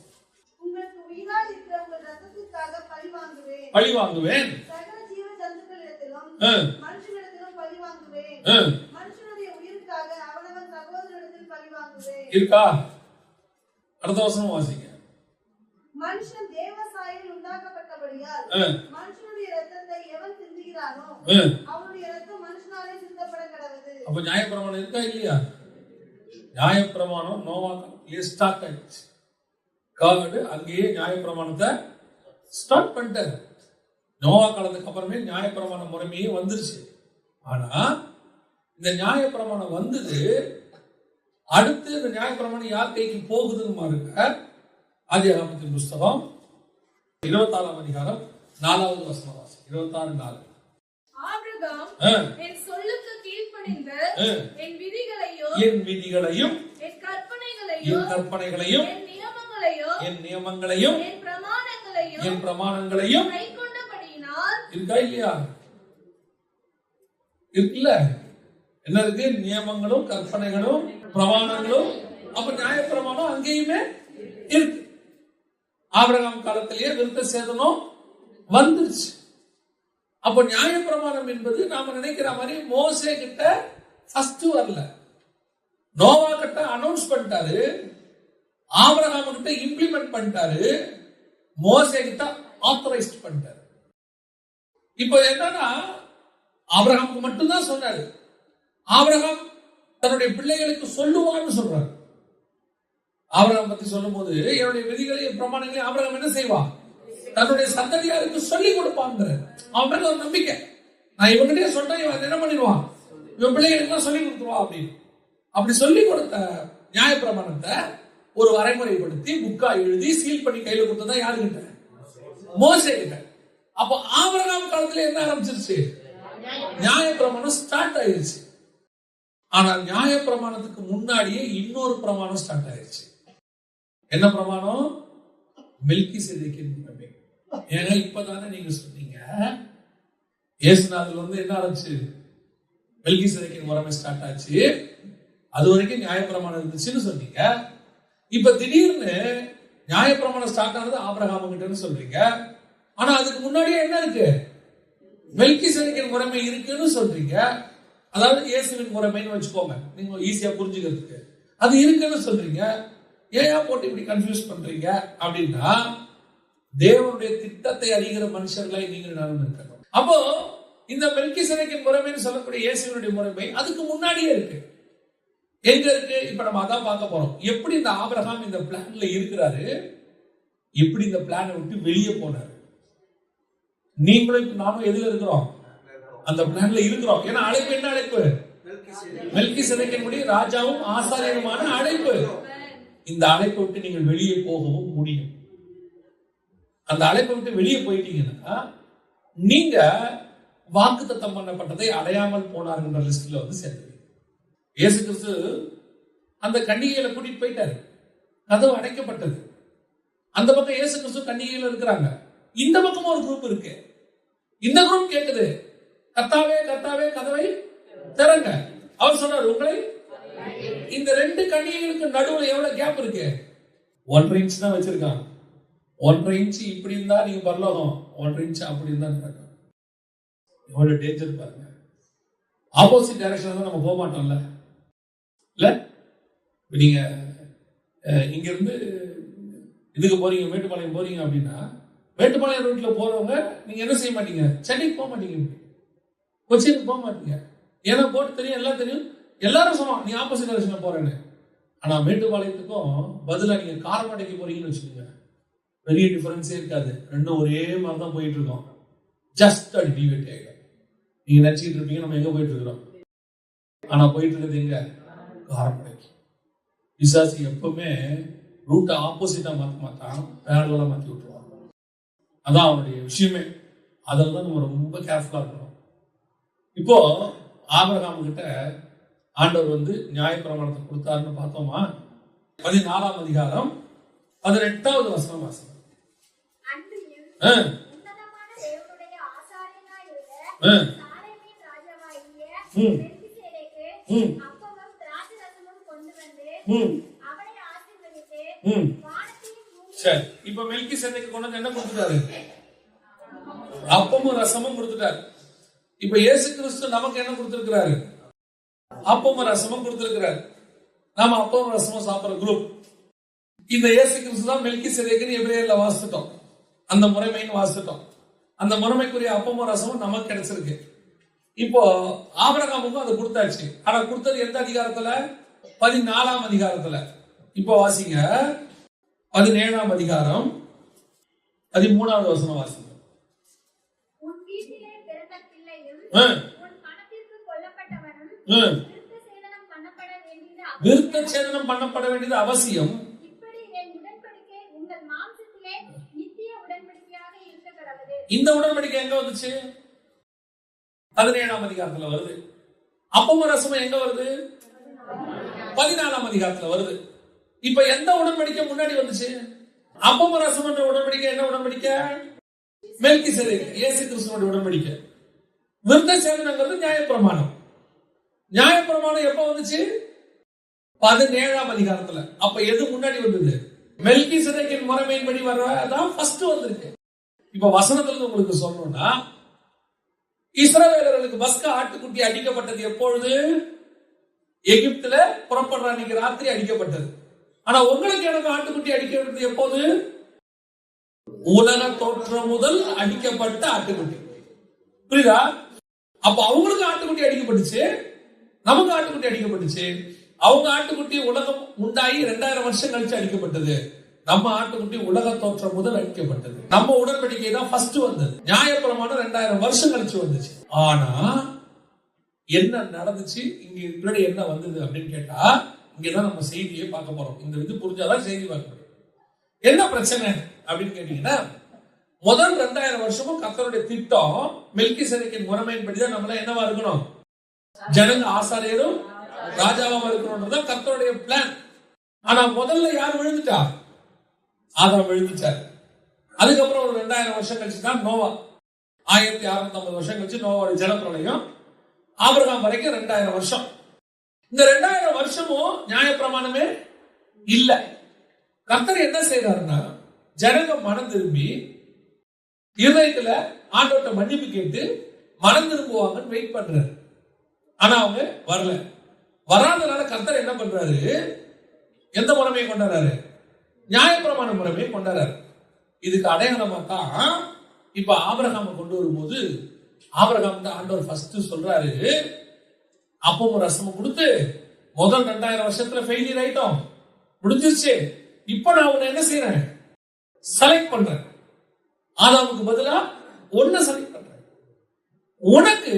உங்களுக்கு உயிராய் இருக்கிற உங்கள் இரத்தத்திற்காக
பழி வாங்குவேன்,
சகல ஜீவ ஜந்துக்களிடத்திலும் மனுஷனிடத்திலும் பழி வாங்குவேன், மனுஷனுடைய உயிருக்காக அவனவன் சகோதரனிடத்தில் பழி வாங்குவேன்.
இருக்கா? அடுத்த வசனம் வாசிங்க.
மனுஷன் தேவ சாயலில் உண்டாக்கப்பட்டபடியால் மனுஷனுடைய இரத்தத்தை எவன் சிந்துகிறானோ அவனுடைய இரத்தம் மனுஷனாலே சிந்தப்பட கடவுது. அப்ப
நியாயப்பிரமாணம் இருக்கா இல்லையா? நியாயப்பிரமாணம் நோவா ஸ்டார்ட் ஆயிடுச்சு. காடு அங்கேயே நியாயப்பிரமாணத்தை ஸ்டார்ட் பண்ணிட்டாரு. நோவா காலத்துக்கு அப்புறமே நியாயப்பிரமாண முறைமையே வந்துருச்சு. ஆனா இந்த நியாயப்பிரமாணம் வந்தது, அடுத்து இந்த நியாயப்பிரமாணம் யார் கைக்கு போகுதுன்னு பாருங்க. ஆதியாகமத்தின் புஸ்தகம் 26ஆம் அதிகாரம் 4வது வசனம் வாசி. 26:4.
ஆபிரகாம் என் சொல்லுக்கு கீழ்ப்படிந்து என் விதிகளையும்
என் கற்பனைகளையும் என் நியமங்களையும் என் பிரமாணங்களையும்
கைக்கொண்டபடியினால்
இருக்கா இல்லையா? இருக்குல்ல? என்ன இருக்கு? நியமங்களும் கற்பனைகளும் பிரமாணங்களும். அப்ப நியாய பிரமாணம் அங்கேயுமே இருக்கு. ஆபிரகாம் காலத்திலேயே விருத்த சேதனம் வந்துருச்சு. அப்ப நியாய பிரமாணம் என்பது நாம நினைக்கிற மாதிரி மோசே கிட்ட ஃபர்ஸ்ட் வரல. நோவா கிட்ட அனௌன்ஸ் பண்ணிட்டாரு, ஆபிரகாம் கிட்ட இம்ப்ளிமெண்ட் பண்ணிட்டாரு, மோசே கிட்ட ஆத்தரைஸ்ட் பண்ணிட்டாரு. இப்போ என்னன்னா ஆபிரகாமுக்கு மட்டும்தான் சொன்னாரு. ஆபிரகாம் தன்னுடைய பிள்ளைகளுக்கு சொல்லுவான்னு சொல்றாரு. ஆபிரகாம் பத்தி சொல்லும் போது என்னுடைய விதிகளையும் பிரமாணங்களையும் ஆபிரகாம் என்ன செய்வான்? தன்னுடைய சந்ததியாருக்கு சொல்லி கொடுப்பாங்க. அவன் மேல ஒரு நம்பிக்கை. நான் இவங்கிட்டே சொல்றேன், இவன் என்ன பண்ணிடுவான், இவன் பிள்ளைகளுக்கு சொல்லி கொடுத்துருவான் அப்படின்னு. அப்படி சொல்லி கொடுத்த நியாய பிரமாணத்தை ஒரு வரைமுறைப்படுத்தி புக்கா எழுதி சீல் பண்ணி கையில கொடுத்ததா யாருக்கிட்ட? மோசே கிட்ட. அப்போ ஆபிரகாம் காலத்துல என்ன ஆரம்பிச்சிருச்சு? நியாய பிரமாணம் ஸ்டார்ட் ஆயிருச்சு. ஆனால் நியாய பிரமாணத்துக்கு முன்னாடியே இன்னொரு பிரமாணம் ஸ்டார்ட் ஆயிருச்சு. என்ன பிரமாணம்? மெல்கிசேதேக்கின் முறைமை. ஏன்னா இப்பதானே நீங்க சொன்னீங்க இயேசுநாதர் என்ன ஆரம்பிச்சு? மெல்கிசேதேக்கின் முறைமை ஸ்டார்ட் ஆச்சு. அது வரைக்கும் நியாயப்பிரமாணம் இருந்துச்சுன்னு சொன்னீங்க. இப்ப திடீர்னு நியாயப்பிரமாணம் ஸ்டார்ட் ஆனது ஆபிரகாம் கிட்டன்னு சொல்றீங்க. ஆனா அதுக்கு முன்னாடியே என்ன இருக்கு? மெல்கிசேதேக்கின் முறைமை இருக்குன்னு சொல்றீங்க. அதாவது இயேசுவின் முறைமைன்னு வச்சுக்கோங்க, நீங்க ஈஸியா புரிஞ்சுக்கிறதுக்கு. அது இருக்குன்னு சொல்றீங்க. ஏன் போட்டு இப்படி கன்ஃபியூஸ் பண்றீங்க அப்படின்னா, தேவனுடைய திட்டத்தை அறிகிற மனுஷர்களை நீங்கள் நானும் இருக்கணும். அப்போ இந்த மெல்கிசேதேக்கின் முறைமைன்னு சொல்லக்கூடிய இயேசுவினுடைய முறைமை அதுக்கு முன்னாடியே இருக்கு. எங்க இருக்கு? இப்ப நம்ம அதான் பார்க்க போறோம். எப்படி இந்த ஆபிரகாம் இந்த பிளான்ல இருக்கிறாரு, எப்படி இந்த பிளானை விட்டு வெளியே போனாரு. நீங்களும் நானும் எதுல இருக்கிறோம்? அந்த பிளான்ல இருக்கிறோம். ஏன்னா அழைப்பு என்ன அழைப்பு? மெல்கிசேதேக்கின்படி ராஜாவும் ஆசாரியருமான அழைப்பு. இந்த அழைப்பை விட்டு நீங்கள் வெளியே போகவும் முடியும். அந்த அழைப்பை விட்டு வெளியே போயிட்டீங்கன்னா நீங்க வாக்குத்தத்தம் பண்ணப்பட்டதை அடையாமல் போனார்ன்ற லிஸ்ட்ல சேர்ந்து இயேசு கிறிஸ்து அந்த கன்னிகையில கூட்டிட்டு போயிட்டாரு. கதவு அடைக்கப்பட்டது. அந்த பக்கம் இயேசு கிறிஸ்து கன்னிகையில இருக்கிறாங்க. இந்த பக்கமும் ஒரு குரூப் இருக்கு. இந்த குரூப் கேக்குது, கர்த்தாவே கர்த்தாவே கதவை திறங்க. அவர் சொன்னார், உங்களை இந்த ரெண்டு கன்னிகைகளுக்கு நடுவுல எவ்வளவு கேப் இருக்கு? 1.5 இன்ச் தான் வச்சிருக்காங்க. 1.5 இன்ச் இப்படி இருந்தா நீங்க பரலோகம், 1.5 இன்ச் அப்படி இருந்தா நடக்கும். எவ்வளவு டேஞ்சர் பாருங்க. ஆப்போசிட் டைரக்ஷன்ல தான் நம்ம போக மாட்டோம்ல. இல்ல நீங்க இங்க இருந்து இதுக்கு போறீங்க, மேட்டுப்பாளையம் போறீங்க அப்படின்னா, மேட்டுப்பாளையம் ரூட்ல போறவங்க நீங்க என்ன செய்ய மாட்டீங்க? சென்னைக்கு போக மாட்டீங்க, கொச்சினுக்கு போக மாட்டீங்க. ஏன்னா போட்டு தெரியும், எல்லாம் தெரியும், எல்லாரும் சொல்லுவாங்க நீ ஆப்போசிட் டைரக்ஷன்ல போறேன்னு. ஆனா மேட்டுப்பாளையத்துக்கும் பதிலா நீங்க காரமடைக்கு போறீங்கன்னு வச்சுக்கோங்க, பெரிய டிஃபரன்ஸே இருக்காது. ரெண்டும் ஒரே மாதிரி தான் போயிட்டு இருக்கோம். ஜஸ்ட் அடி டிவேட் ஆகிடும். நீங்க நினைச்சிட்டு இருப்பீங்க நம்ம எங்க போயிட்டு இருக்கிறோம், ஆனா போயிட்டு இருக்கிறது எங்க? காரமடைக்கு. பிசாசு எப்பவுமே ரூட்டை ஆப்போசிட்டா மாற்ற மாட்டான், பேரலா மாற்றி விட்டுருவாங்க. அதான் அவனுடைய விஷயமே. அதில் தான் நம்ம ரொம்ப கேர்ஃபுல்லா இருக்கணும். இப்போ ஆபிரகாம் கிட்ட ஆண்டவர் நியாயப்பிரமாணத்தை கொடுத்தாருன்னு பார்த்தோமா? 14ஆம் அதிகாரம் 18வது வசனம் வாசனம். சரி, இப்ப மெல்கிசேதேக்கு கொண்டு வந்து என்ன கொடுத்துட்டாரு? அப்பமும் ரசமும் கொடுத்துட்டாரு. இப்ப இயேசு கிறிஸ்து நமக்கு என்ன கொடுத்திருக்கிறாரு? அப்பமும் ரசமும் கொடுத்திருக்கிறாரு. நாம அப்பமும் ரசமும் சாப்பிடுற குரூப். இந்த இயேசு கிறிஸ்து தான் மெல்கிசேதேக்குன்னு எபிரேயர்ல வாசிட்டோம், அந்த முறைமைன்னு வாசிட்டோம். அந்த முறைமைக்குரிய அப்பமும் ரசமும் நமக்கு கிடைச்சிருக்கு. இப்போ ஆபிரகாமுக்கும் அதை கொடுத்தாச்சு. ஆனா கொடுத்தது எந்த அதிகாரத்துல? 14ஆம் அதிகாரத்துல. இப்போ வாசிங்க 17ஆம் அதிகாரம் 13வது வசனம் வாசிங்க. விருத்த சேதனம் பண்ணப்பட வேண்டியது அவசியம். இந்த உடன்படிக்கை எங்க வந்துச்சு? 17ஆம் அதிகாரத்துல வருது. அப்பமும் ரசமும் எங்க வருது? 14ஆம் அதிகாரத்துல வருது. இப்ப எந்த உடன்படிக்கை முன்னாடி வந்துச்சு? அப்பமும் ரசம் என்ற உடன்படிக்கை என்ன உடன்படிக்கை? மெல்கிசேதேக், இயேசு கிறிஸ்துவோட உடன்படிக்கை. விருத்த சேதனங்கிறது நியாயப்பிரமாணம். நியாயப்பிரமாணம் எப்ப வந்துச்சு? 17ஆம் அதிகாரத்துல. அப்ப எது முன்னாடி வந்தது? மெல்கிசேதேக்கின் முறைமையின்படி வர்றதான் ஃபர்ஸ்ட் வந்திருக்கு. இப்ப வசனத்துல உங்களுக்கு சொல்லணும்னா, இஸ்ரவேலர்களுக்கு பஸ்கா ஆட்டுக்குட்டி அடிக்கப்பட்டது எப்பொழுது? எகிப்துல புறப்படுற அன்னைக்கு ராத்திரி அடிக்கப்பட்டது. ஆனா உங்களுக்கு எனக்கு ஆட்டுக்குட்டி அடிக்கப்பட்டது எப்போது? உலக தோற்றம் முதல் அடிக்கப்பட்ட ஆட்டுக்குட்டி. புரியுதா? அப்ப அவங்களுக்கு ஆட்டுக்குட்டி அடிக்கப்பட்டுச்சு, நமக்கு ஆட்டுக்குட்டி அடிக்கப்பட்டுச்சு. அவங்க ஆட்டுக்குட்டி உலகம் உண்டாகி 2000 வருஷம் கழிச்சு அடிக்கப்பட்டது. நம்ம ஆட்டுக்குட்டி உலக தோற்றம் முதல் அடிக்கப்பட்டது. நம்ம உடன்படிக்கை தான் ஃபர்ஸ்ட் வந்தது. நியாயப்பிரமாணம் 2000 வருஷம் கழிச்சு வந்துச்சு. ஆனா என்ன நடந்துச்சு, இங்க முன்னாடி என்ன வந்தது அப்படின்னு கேட்டா, இங்கதான் நம்ம செய்தியை பார்க்க போறோம். இந்த இது புரிஞ்சாதான் செய்தி பார்க்க முடியும். என்ன பிரச்சனை அப்படின்னு கேட்டீங்கன்னா, முதல் 2000 வருஷமும் கர்த்தருடைய திட்டம் மெல்கிசேதேக்கின் முறைமையின்படிதான் நம்மள என்னவா இருக்கணும்? ஜனங்க ஆசாரியரும் ராஜாவா இருக்கணும்ன்றதான் கர்த்தருடைய பிளான். ஆனா முதல்ல யார் விழுந்துட்டா? ஆதாம் விழுந்துட்டார். அதுக்கப்புறம் ஒரு 2000 வருஷம் கழிச்சு தான் நோவா. 1650 வருஷம் கழிச்சு நோவாவோட ஜலப்பிரளயம். ஆபிரகாம் வரைக்கும் 2000 வருஷம். இந்த 2000 வருஷமும் நியாயப்பிரமாணமே இல்ல. கர்த்தர் என்ன செய்யறாருன்னா, ஜனங்க மனம் திரும்பி இருதயத்துல ஆண்டவர்ட்ட மன்னிப்பு கேட்டு மனம் திரும்புவாங்கன்னு வெயிட் பண்றாரு. ஆனா அவங்க வரல. வராதனால கர்த்தர் என்ன பண்றாரு? எந்த முறைமையை கொண்டாடுறாரு? நியாயப்பிரமாண முறைமையை கொண்டாடுறாரு. இதுக்கு அடையாளமா தான் இப்ப ஆபிரகாமை கொண்டு வரும்போது, ஆபிரகாம் தான் ஆண்டவர் ஃபர்ஸ்ட் சொல்றாரு, அப்பமும் ரசமும் கொடுத்து முதல் 2000 வருஷத்துல ஃபெயிலியர் ஆயிட்டோம், முடிஞ்சிருச்சு. இப்ப நான் உன்னை என்ன செய்யறேன்? செலக்ட் பண்றேன். ஆதாமுக்கு பதிலா ஒன்ன செலக்ட் பண்றேன். உனக்கு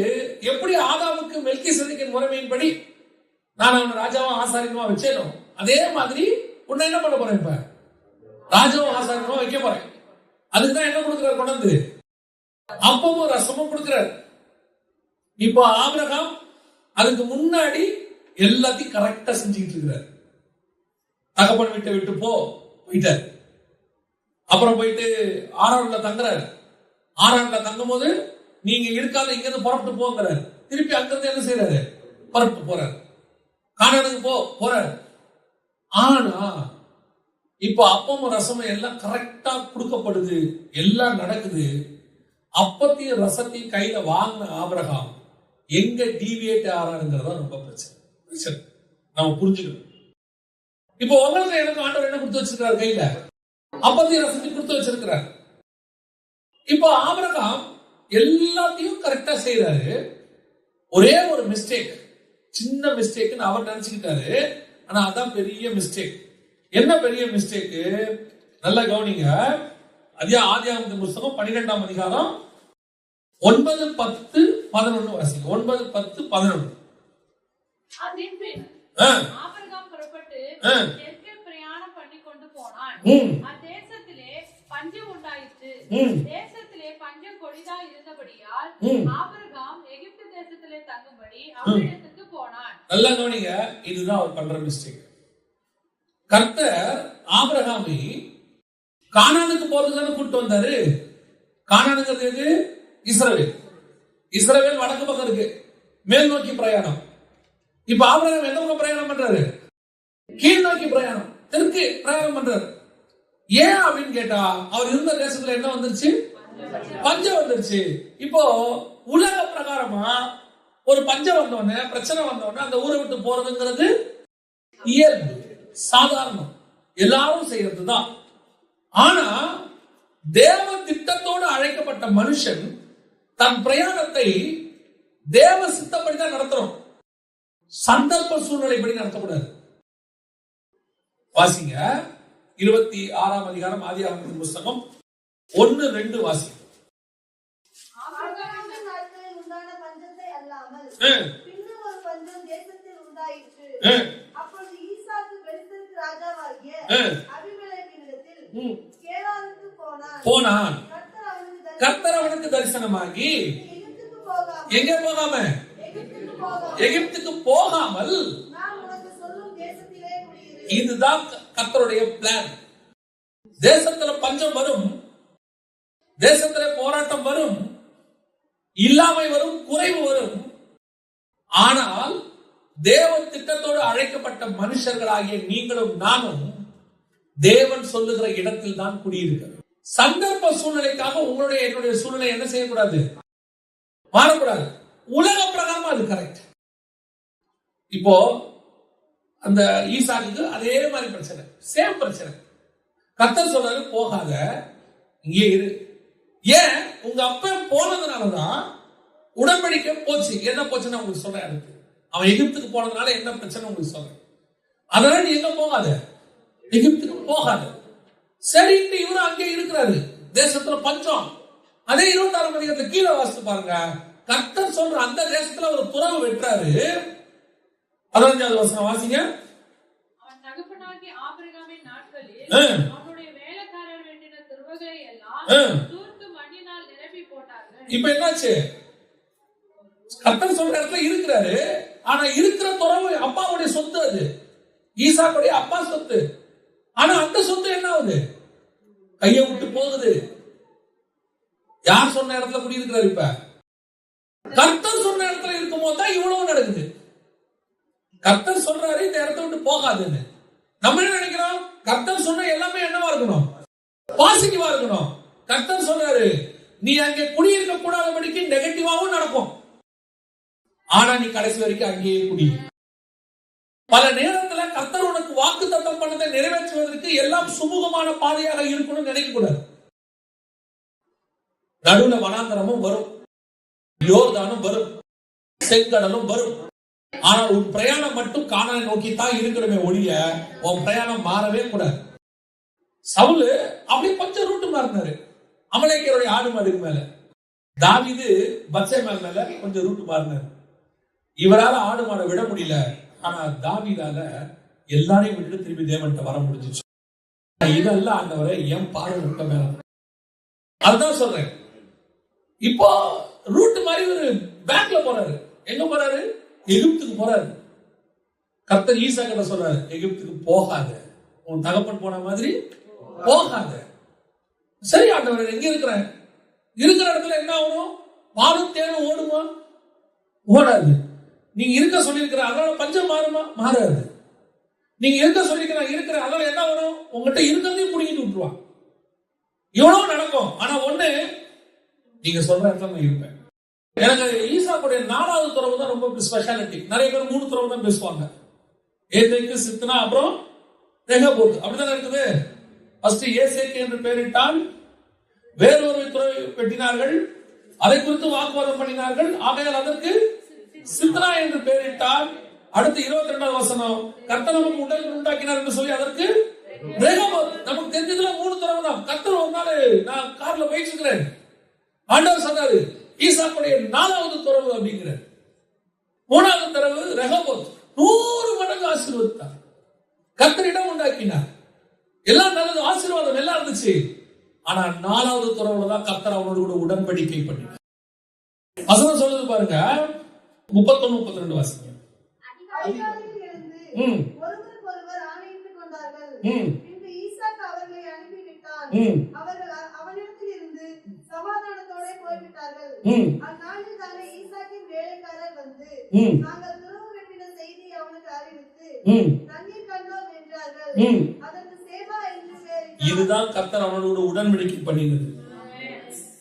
எப்படி ஆதாமுக்கு மெல்கிசேதேக்கின் முறைமையின்படி நான் அவனை ராஜாவும் ஆசாரியமா வச்சேனோ, அதே மாதிரி உன்னை என்ன பண்ண போறேன்? இப்ப ராஜாவும் ஆசாரியமா வைக்க போறேன். அதுக்குதான் என்ன கொடுக்கிறார்? கொண்டு அப்பமும் ரசமும் கொடுக்கிறார். இப்போ ஆபிரகாம் அதுக்கு முன்னாடி எல்லாத்தையும் கரெக்டா செஞ்சுக்கிட்டு இருக்கிறார். தகப்பன் வீட்டை விட்டு போயிட்டார். அப்புறம் போயிட்டு ஆறான்ல தங்குறாரு. ஆறான்ல தங்கும் போது நீங்க இருக்காத இங்க இருந்து புறப்பட்டு போங்கிறாரு. திருப்பி அங்கிருந்து என்ன செய்யறாரு? புறப்பட்டு போறாரு. கானானுக்கு போறாரு. ஆனா இப்ப அப்பமும் ரசமும் எல்லாம் கரெக்டா கொடுக்கப்படுது, எல்லாம் நடக்குது. அப்பத்தையும் ரசத்தையும் கையில வாங்கின ஆபிரகாம் எங்க டீவியேட் ஆறாருங்கிறதா ரொம்ப பிரச்சனை. நம்ம புரிஞ்சுக்கணும். இப்போ உங்களுக்கு எனக்கு ஆண்டவர் என்ன கொடுத்து வச்சிருக்காரு? கையில அப்பத்தையும் ரசத்தையும் கொடுத்து வச்சிருக்கிறார். இப்போ ஆபிரகாம் எல்லாத்தையும் கரெக்டா செய்யறாரு. ஒரே ஒரு மிஸ்டேக், சின்ன மிஸ்டேக்னு அவர் நினைச்சுக்கிட்டாரு. ஆனா அதான் பெரிய மிஸ்டேக். என்ன பெரிய மிஸ்டேக்? நல்லா கவனிங்க. ஆதியாகமத்தின் புத்தகம் 12ஆம் அதிகாரம் 9, 10, 11 வாசிங்க. 9, 10, 11.
ஆபிரகாம் புறப்பட்டு தெற்கே பிரயாணம் பண்ணி கொண்டு போனான். அத்தேசத்திலே பஞ்சம் உண்டாயிற்று. தேசத்திலே பஞ்சம் கொடிதா இருந்தபடியால் ஆபிரகாம் எகிப்து தேசத்திலே தங்கும்படி அவரிடத்துக்கு போனான். நல்லா கவனிங்க, இதுதான் அவர் பண்ற மிஸ்டேக். கர்த்தர் ஆபிரகாமை கானானுக்கு போறதுக்கு கூப்பிட்டு வந்தாரு. கானானுங்கிறது எது? இஸ்ரவேல். இஸ்ரவேல் வடக்கு பக்கம் இருக்கு, மேல் நோக்கி பிரயாணம். இப்ப ஆபிரகாம் எந்த பக்கம் பிரயாணம் பண்றாரு? கீழ் நோக்கி பிரயாணம், தெற்கு பிரயாணம் பண்றாரு. ஏன் அப்படின்னு கேட்டா, அவர் இருந்த தேசத்துல என்ன வந்துருச்சு? பஞ்சம் வந்துருச்சு. இப்போ உலக பிரகாரமா ஒரு பஞ்சம் வந்தோடனே, பிரச்சனை வந்தோடனே அந்த ஊரை விட்டு போறதுங்கிறது இயல்பு, சாதாரணம், எல்லாரும் செய்யறதுதான். ஆனா தேவ திட்டத்தோடு அழைக்கப்பட்ட மனுஷன் தன் பிரயாணத்தை தேவ சித்தப்படிதான் நடத்தணும், சந்தர்ப்ப சூழ்நிலைப்படி நடத்தக்கூடாது. வாசிங்க 26ஆம் அதிகாரம் ஆதியாகமத்தின் புத்தகம் 1, 2 வாசி.
உண்டான பஞ்சத்தை அல்லாமல் பின்னும் ஒரு பஞ்சம் தேசத்தில் உண்டாயிற்று. அப்பொழுது ஈசாக்கு பெலிஸ்தருக்கு ராஜாவாகிய அபிமெலேக்கினிடத்தில் கேராருக்கு போனான். கர்த்தர் அவனுக்கு
கர்த்தர் அவனுக்கு தரிசனமாகி
எகிப்துக்கு போகாமல்
எங்க போகாம எகிப்துக்கு போகாமல்
நான் உனக்கு சொல்லும் தேசத்திலே குடியிரு.
இதுதான் கர்த்தருடைய பிளான். தேசத்துல பஞ்சம் வரும், தேசத்துல போராட்டம் வரும், இல்லாமை வரும், குறைவு வரும். ஆனால் தேவ திட்டத்தோடு அழைக்கப்பட்ட மனுஷர்களாகிய நீங்களும் நானும் தேவன் சொல்லுகிற இடத்தில் தான் குடியிருக்கிறது. சந்தர்ப்ப சூழ்நிலைக்காக உங்களுடைய என்னுடைய சூழ்நிலை என்ன செய்யக்கூடாது, மாறக்கூடாது. உலக பிரகாரமா அது கரெக்ட். இப்போ அந்த ஈசாக்கு அதே மாதிரி பிரச்சனை, சேம் பிரச்சனை. கர்த்தர் சொல்றாரு போகாத, இங்கே இரு. ஏன்? உங்க அப்பா போனதுனாலதான் உடன்படிக்கை போச்சு. என்ன போச்சுன்னு உங்களுக்கு சொல்றேன். அடுத்து அவன் எகிப்துக்கு போனதுனால என்ன பிரச்சனை உங்களுக்கு சொல்றேன். அதனால நீ எங்க போகாத, எகிப்துக்கு போகாத. சரின்ட்டு இவரும் அங்கே இருக்கிறாரு. தேசத்துல பஞ்சம். அதே 26 அதிகாரத்துல கீழே வாசித்து பாருங்க. கர்த்தர் சொல்ற அந்த தேசத்துல ஒரு துறவு வெட்டுறாரு. 15வது வசனம் வாசிங்க.
அவன் தகப்பனாகிய ஆபிரகாமின் நாட்களில் அவனுடைய வேலைக்காரர் வேண்டின துறவுகளை எல்லாம் தூர்த்து மண்ணினால் நிரப்பி போட்டார்கள்.
இப்ப என்னாச்சு? கர்த்தர் சொல்ற இடத்துல இருக்கிறாரு. ஆனா இருக்கிற துறவு அப்பாவுடைய சொத்து. அது ஈசாக்குடைய அப்பா சொத்து. ஆனா அந்த சொத்து என்ன ஆகுது? கையை விட்டு போகுது. யார் சொன்ன இடத்துல குடியிருக்கிறாரு? இப்ப கர்த்தர் சொன்ன இடத்துல இருக்கும் போது தான் இவ்வளவு நடக்குது. கர்த்தர் சொல்றாரு இந்த இடத்த விட்டு போகாதுன்னு. நம்ம என்ன நினைக்கிறோம்? கர்த்தர் சொன்ன எல்லாமே என்னவா இருக்கணும்? பாசிட்டிவா இருக்கணும். கர்த்தர் சொல்றாரு நீ அங்கே குடியிருக்க கூடாதபடிக்கு நெகட்டிவாவும் நடக்கும். ஆனா நீ கடைசி வரைக்கும் அங்கேயே குடி. பல நேரத்துல கர்த்தர் உனக்கு வாக்கு தத்தம் பண்ணதை நிறைவேற்றுவதற்கு எல்லாம் சுமூகமான பாதையாக இருக்கணும்னு நினைக்க கூடாது. நடுவுல வனாந்தரமும் வரும், யோர்தானும் வரும், செங்கடலும் வரும். ஆனா உன் பிரயாணம் மட்டும் கானானை நோக்கி தான் இருக்கணுமே ஒழிய உன் பிரயாணம் மாறவே கூடாது. சவுலு அப்படி கொஞ்சம் ரூட்டு மாறினாரு அமலேக்கியருடைய ஆடு மாடுக்கு மேல. தாவீது பத்சேபா மேல கொஞ்சம் ரூட்டு மாறினாரு. இவரால ஆடு மாடை விட முடியல. ஆனா தாவீதால எல்லாரையும் விட்டு திரும்பி தேவன்கிட்ட வர முடிஞ்சிச்சு. இதெல்லாம் ஆண்டவரை என் பார்வை விட்ட மேல. அதுதான் சொல்றேன். இப்போ ரூட் மாதிரி ஒரு பேக்ல போறாரு. எங்க போறாரு? எகிப்துக்கு போறாரு. கர்த்தர் ஈசாக்கிட்ட சொல்றாரு எகிப்துக்கு போகாத, உன் தகப்பன் போன மாதிரி போகாத. சரி ஆண்டவரே, எங்க இருக்கிறேன்? இருக்கிற இடத்துல என்ன ஆகணும்? பாலும் தேனும் ஓடுமா? ஓடாது. நீங்க இருக்க சொல்லியிருக்கிற அதனால பஞ்சம் மாறுமா? மாறாது. நீங்க இருக்க சொல்லியிருக்கிற அதனால என்ன வரும்? உங்ககிட்ட இருக்கிறதையும் புடிங்கிட்டு விட்டுருவான். இவ்வளவு நடக்கும். ஆனா ஒண்ணு, நீங்க சொல்ற இடத்துல நான் இருப்பேன். எனக்கு ஈசாக்குடைய 4வது துறவு தான் ரொம்ப ஸ்பெஷாலிட்டி. நிறைய பேர் 3 துறவு தான் பேசுவாங்க. ஏதேக்கு, சித்னா, அப்புறம் ரெகோபோத். அப்படிதான் இருக்குது. ஃபர்ஸ்ட் ஏசேக்கு என்று பெயரிட்டால் வேறொரு துறவை வெட்டினார்கள். அதை குறித்து வாக்குவாதம் பண்ணினார்கள். ஆகையால் அதற்கு சித்னா என்று பெயரிட்டால். அடுத்து 22வது வசனம், கர்த்தர் நமக்கு உடல் உண்டாக்கினார் என்று சொல்லி அதற்கு ரெகோபோத். நமக்கு தெரிஞ்சதுல 3 துறவு தான். கர்த்தர் ஒரு நாள் நான் கார்ல போயிட்டு இருக்கிறேன். ஆண்டவர் சொன்னாரு ஈசாக்குடைய 4வது துறவு அப்படிங்கிறார். 3வது துறவு ரெகோபோத். 100 மடங்கு ஆசீர்வதித்தார். கர்த்தர் இடம் உண்டாக்கினார். எல்லாம் நல்லது, ஆசீர்வாதம் எல்லாம் இருந்துச்சு. ஆனா 4வது துறவுல தான் கர்த்தர் அவனோடு கூட உடன்படிக்கை பண்ணினார். வசனம் சொல்லுது பாருங்க, 31-32 வாசிங்க.
அதிகாலையில் எழுந்து ஒருவருக்கொருவர் ஆணையிட்டுக் கொண்டார்கள். பின்பு ஈசாக்கு அவர்களை அனுப்பிவிட்டார். அவர்கள் அவனிடத்தில் இருந்து சமாதானத்தோட போய்விட்டார்கள். அந்நாளில் தானே ஈசாக்கின் வேலைக்காரர் வந்து நாங்கள் துறவு வெட்டின செய்தியை அவனுக்கு அறிவித்து தண்ணீர் கண்டோம் என்றார்கள். அதற்கு சேபா என்று பெயரிட்டார். இதுதான் கர்த்தர் அவனோடு உடன்படிக்கை பண்ணினது.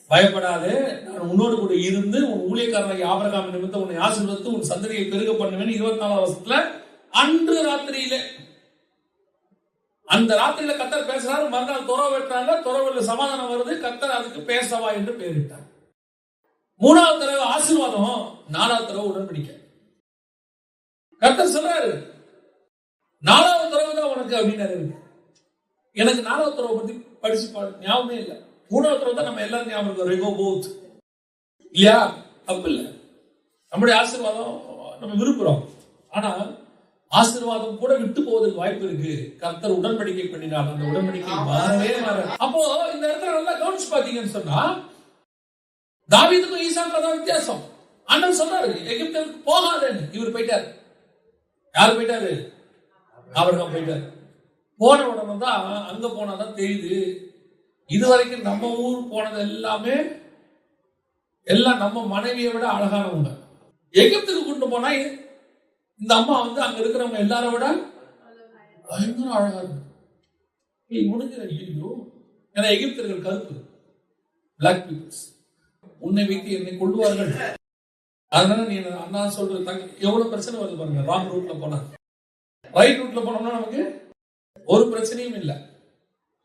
பயப்படாதே, நான் உன்னோடு கூட இருந்து உன் ஊழியக்காரனாகிய ஆபிரகாம் நிமித்தம் உன்னை ஆசீர்வதித்து உன் சந்ததியை பெருக பண்ணுவேன். 24வது வசனத்துல அன்று ராத்திரியிலே, அந்த ராத்திரியில கர்த்தர் பேசுறாரு. மறுநாள் துறவு வெட்டுறாங்க. துறவுல சமாதானம் வருது. கர்த்தர் அதுக்கு பேசவா என்று பெயரிட்டார். 3வது தடவை ஆசீர்வாதம், 4வது தடவை உடன்படிக்கை. கர்த்தர் சொல்றாரு 4வது தடவை தான் உனக்கு அப்படின்னாரு. எனக்கு 4வது தடவை பத்தி படிச்சு ஞாபகமே இல்லை. 3வது தடவை தான் நம்ம எல்லாரும் ஞாபகம் இருக்கோம். ரெகோபோத் இல்லையா? தப்பு இல்லை. நம்முடைய ஆசீர்வாதம் நம்ம விரும்புறோம். ஆனா ஆசீர்வாதம் கூட விட்டு போவதற்கு வாய்ப்பு இருக்கு. கர்த்தர் உடன்படிக்கை பண்ணினால் அந்த உடன்படிக்கை மாறவே மாற. அப்போ இந்த இடத்துல நல்லா கவனிச்சு பாத்தீங்கன்னு சொன்னா,
தாவீதுக்கும் ஈசாக்கும் தான் வித்தியாசம். ஆண்டவர் சொன்னாரு எகிப்துக்கு போகாதேன்னு, இவர் போயிட்டாரு. யாரு போயிட்டாரு? ஆபிரகாம் போயிட்டாரு. போன உடனே தான் அங்க போனாதான் தெரியுது, இதுவரைக்கும் நம்ம ஊர் போனது எல்லாமே எல்லாம் நம்ம மனைவியை விட அழகானவங்க. எகிப்துக்கு கொண்டு போனா இந்த அம்மா வந்து அங்க இருக்கிறவங்க எல்லாரை விட பயங்கர அழகா இருக்கு. முடிஞ்ச ஐயோ, ஏன்னா எகிப்தியர்கள் கருப்பு, பிளாக் பீப்புள்ஸ், உன்னை வைத்து என்னை கொள்வார்கள். அதனால நீ அண்ணா சொல்றது எவ்வளவு பிரச்சனை வருது பாருங்க. ராங் ரூட்ல போனா, ரைட் ரூட்ல போனோம்னா நமக்கு ஒரு பிரச்சனையும் இல்லை.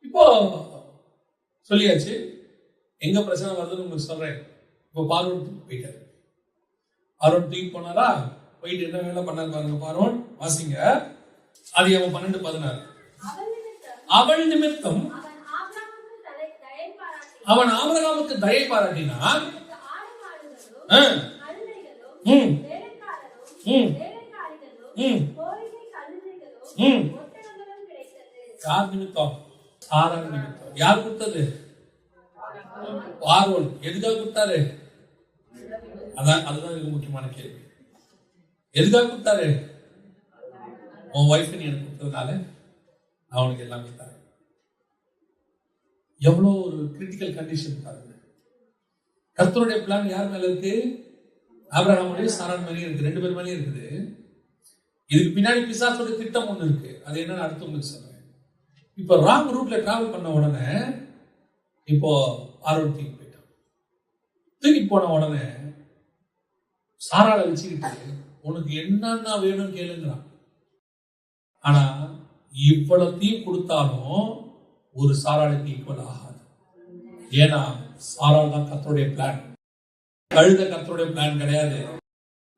இப்போ சொல்லியாச்சு எங்க பிரச்சனை வருதுன்னு உங்களுக்கு சொல்றேன். இப்போ பார்வோன் போயிட்டாரு. பார்வோன் தூக்கி போனாரா, போயிட்டு என்ன வேலை பண்ணாரு பாருங்க. பார்வோன் வாசிங்க, அது அவன் 12:16. அவள் நிமித்தம் அவன் ஆபிரகாமுக்கு தயை பாராட்டினான். யார் நிமித்தம்? சாரா நிமித்தம். யார் கொடுத்தது? பார்வோன். எதுக்காக கொடுத்தாரு? அதுதான் எனக்கு முக்கியமான கேள்வி. எதுக்காக கொடுத்தாரு? உன் வைஃப் நீ எனக்கு கொடுத்ததுனால அவனுக்கு எல்லாம் கொடுத்தாரு. எவ்வளவு ஒரு கிரிட்டிக்கல் கண்டிஷன் பாருங்க. கர்த்தருடைய பிளான் யார் மேல இருக்கு? ஆபிரகாமுடைய சாரான் மேலேயும் இருக்கு, 2 பேர் மேலேயும் இருக்குது. இதுக்கு பின்னாடி பிசாசுடைய திட்டம் ஒண்ணு இருக்கு. அது என்னன்னு அடுத்து உங்களுக்கு சொல்றேன். இப்ப ராங் ரூட்ல டிராவல் பண்ண உடனே இப்போ பார்வோன் தூக்கி போயிட்டான். தூக்கி போன உடனே சாராளை வச்சுக்கிட்டு உனக்கு என்னன்னா வேணும் கேளுங்கிறான். ஆனா இவ்வளத்தையும் கொடுத்தாலும் ஒரு சாராளுக்கு ஈக்குவல் ஆகாது. ஏன்னா சாராள் தான் கர்த்தருடைய பிளான். கழுத கர்த்தருடைய பிளான் கிடையாது.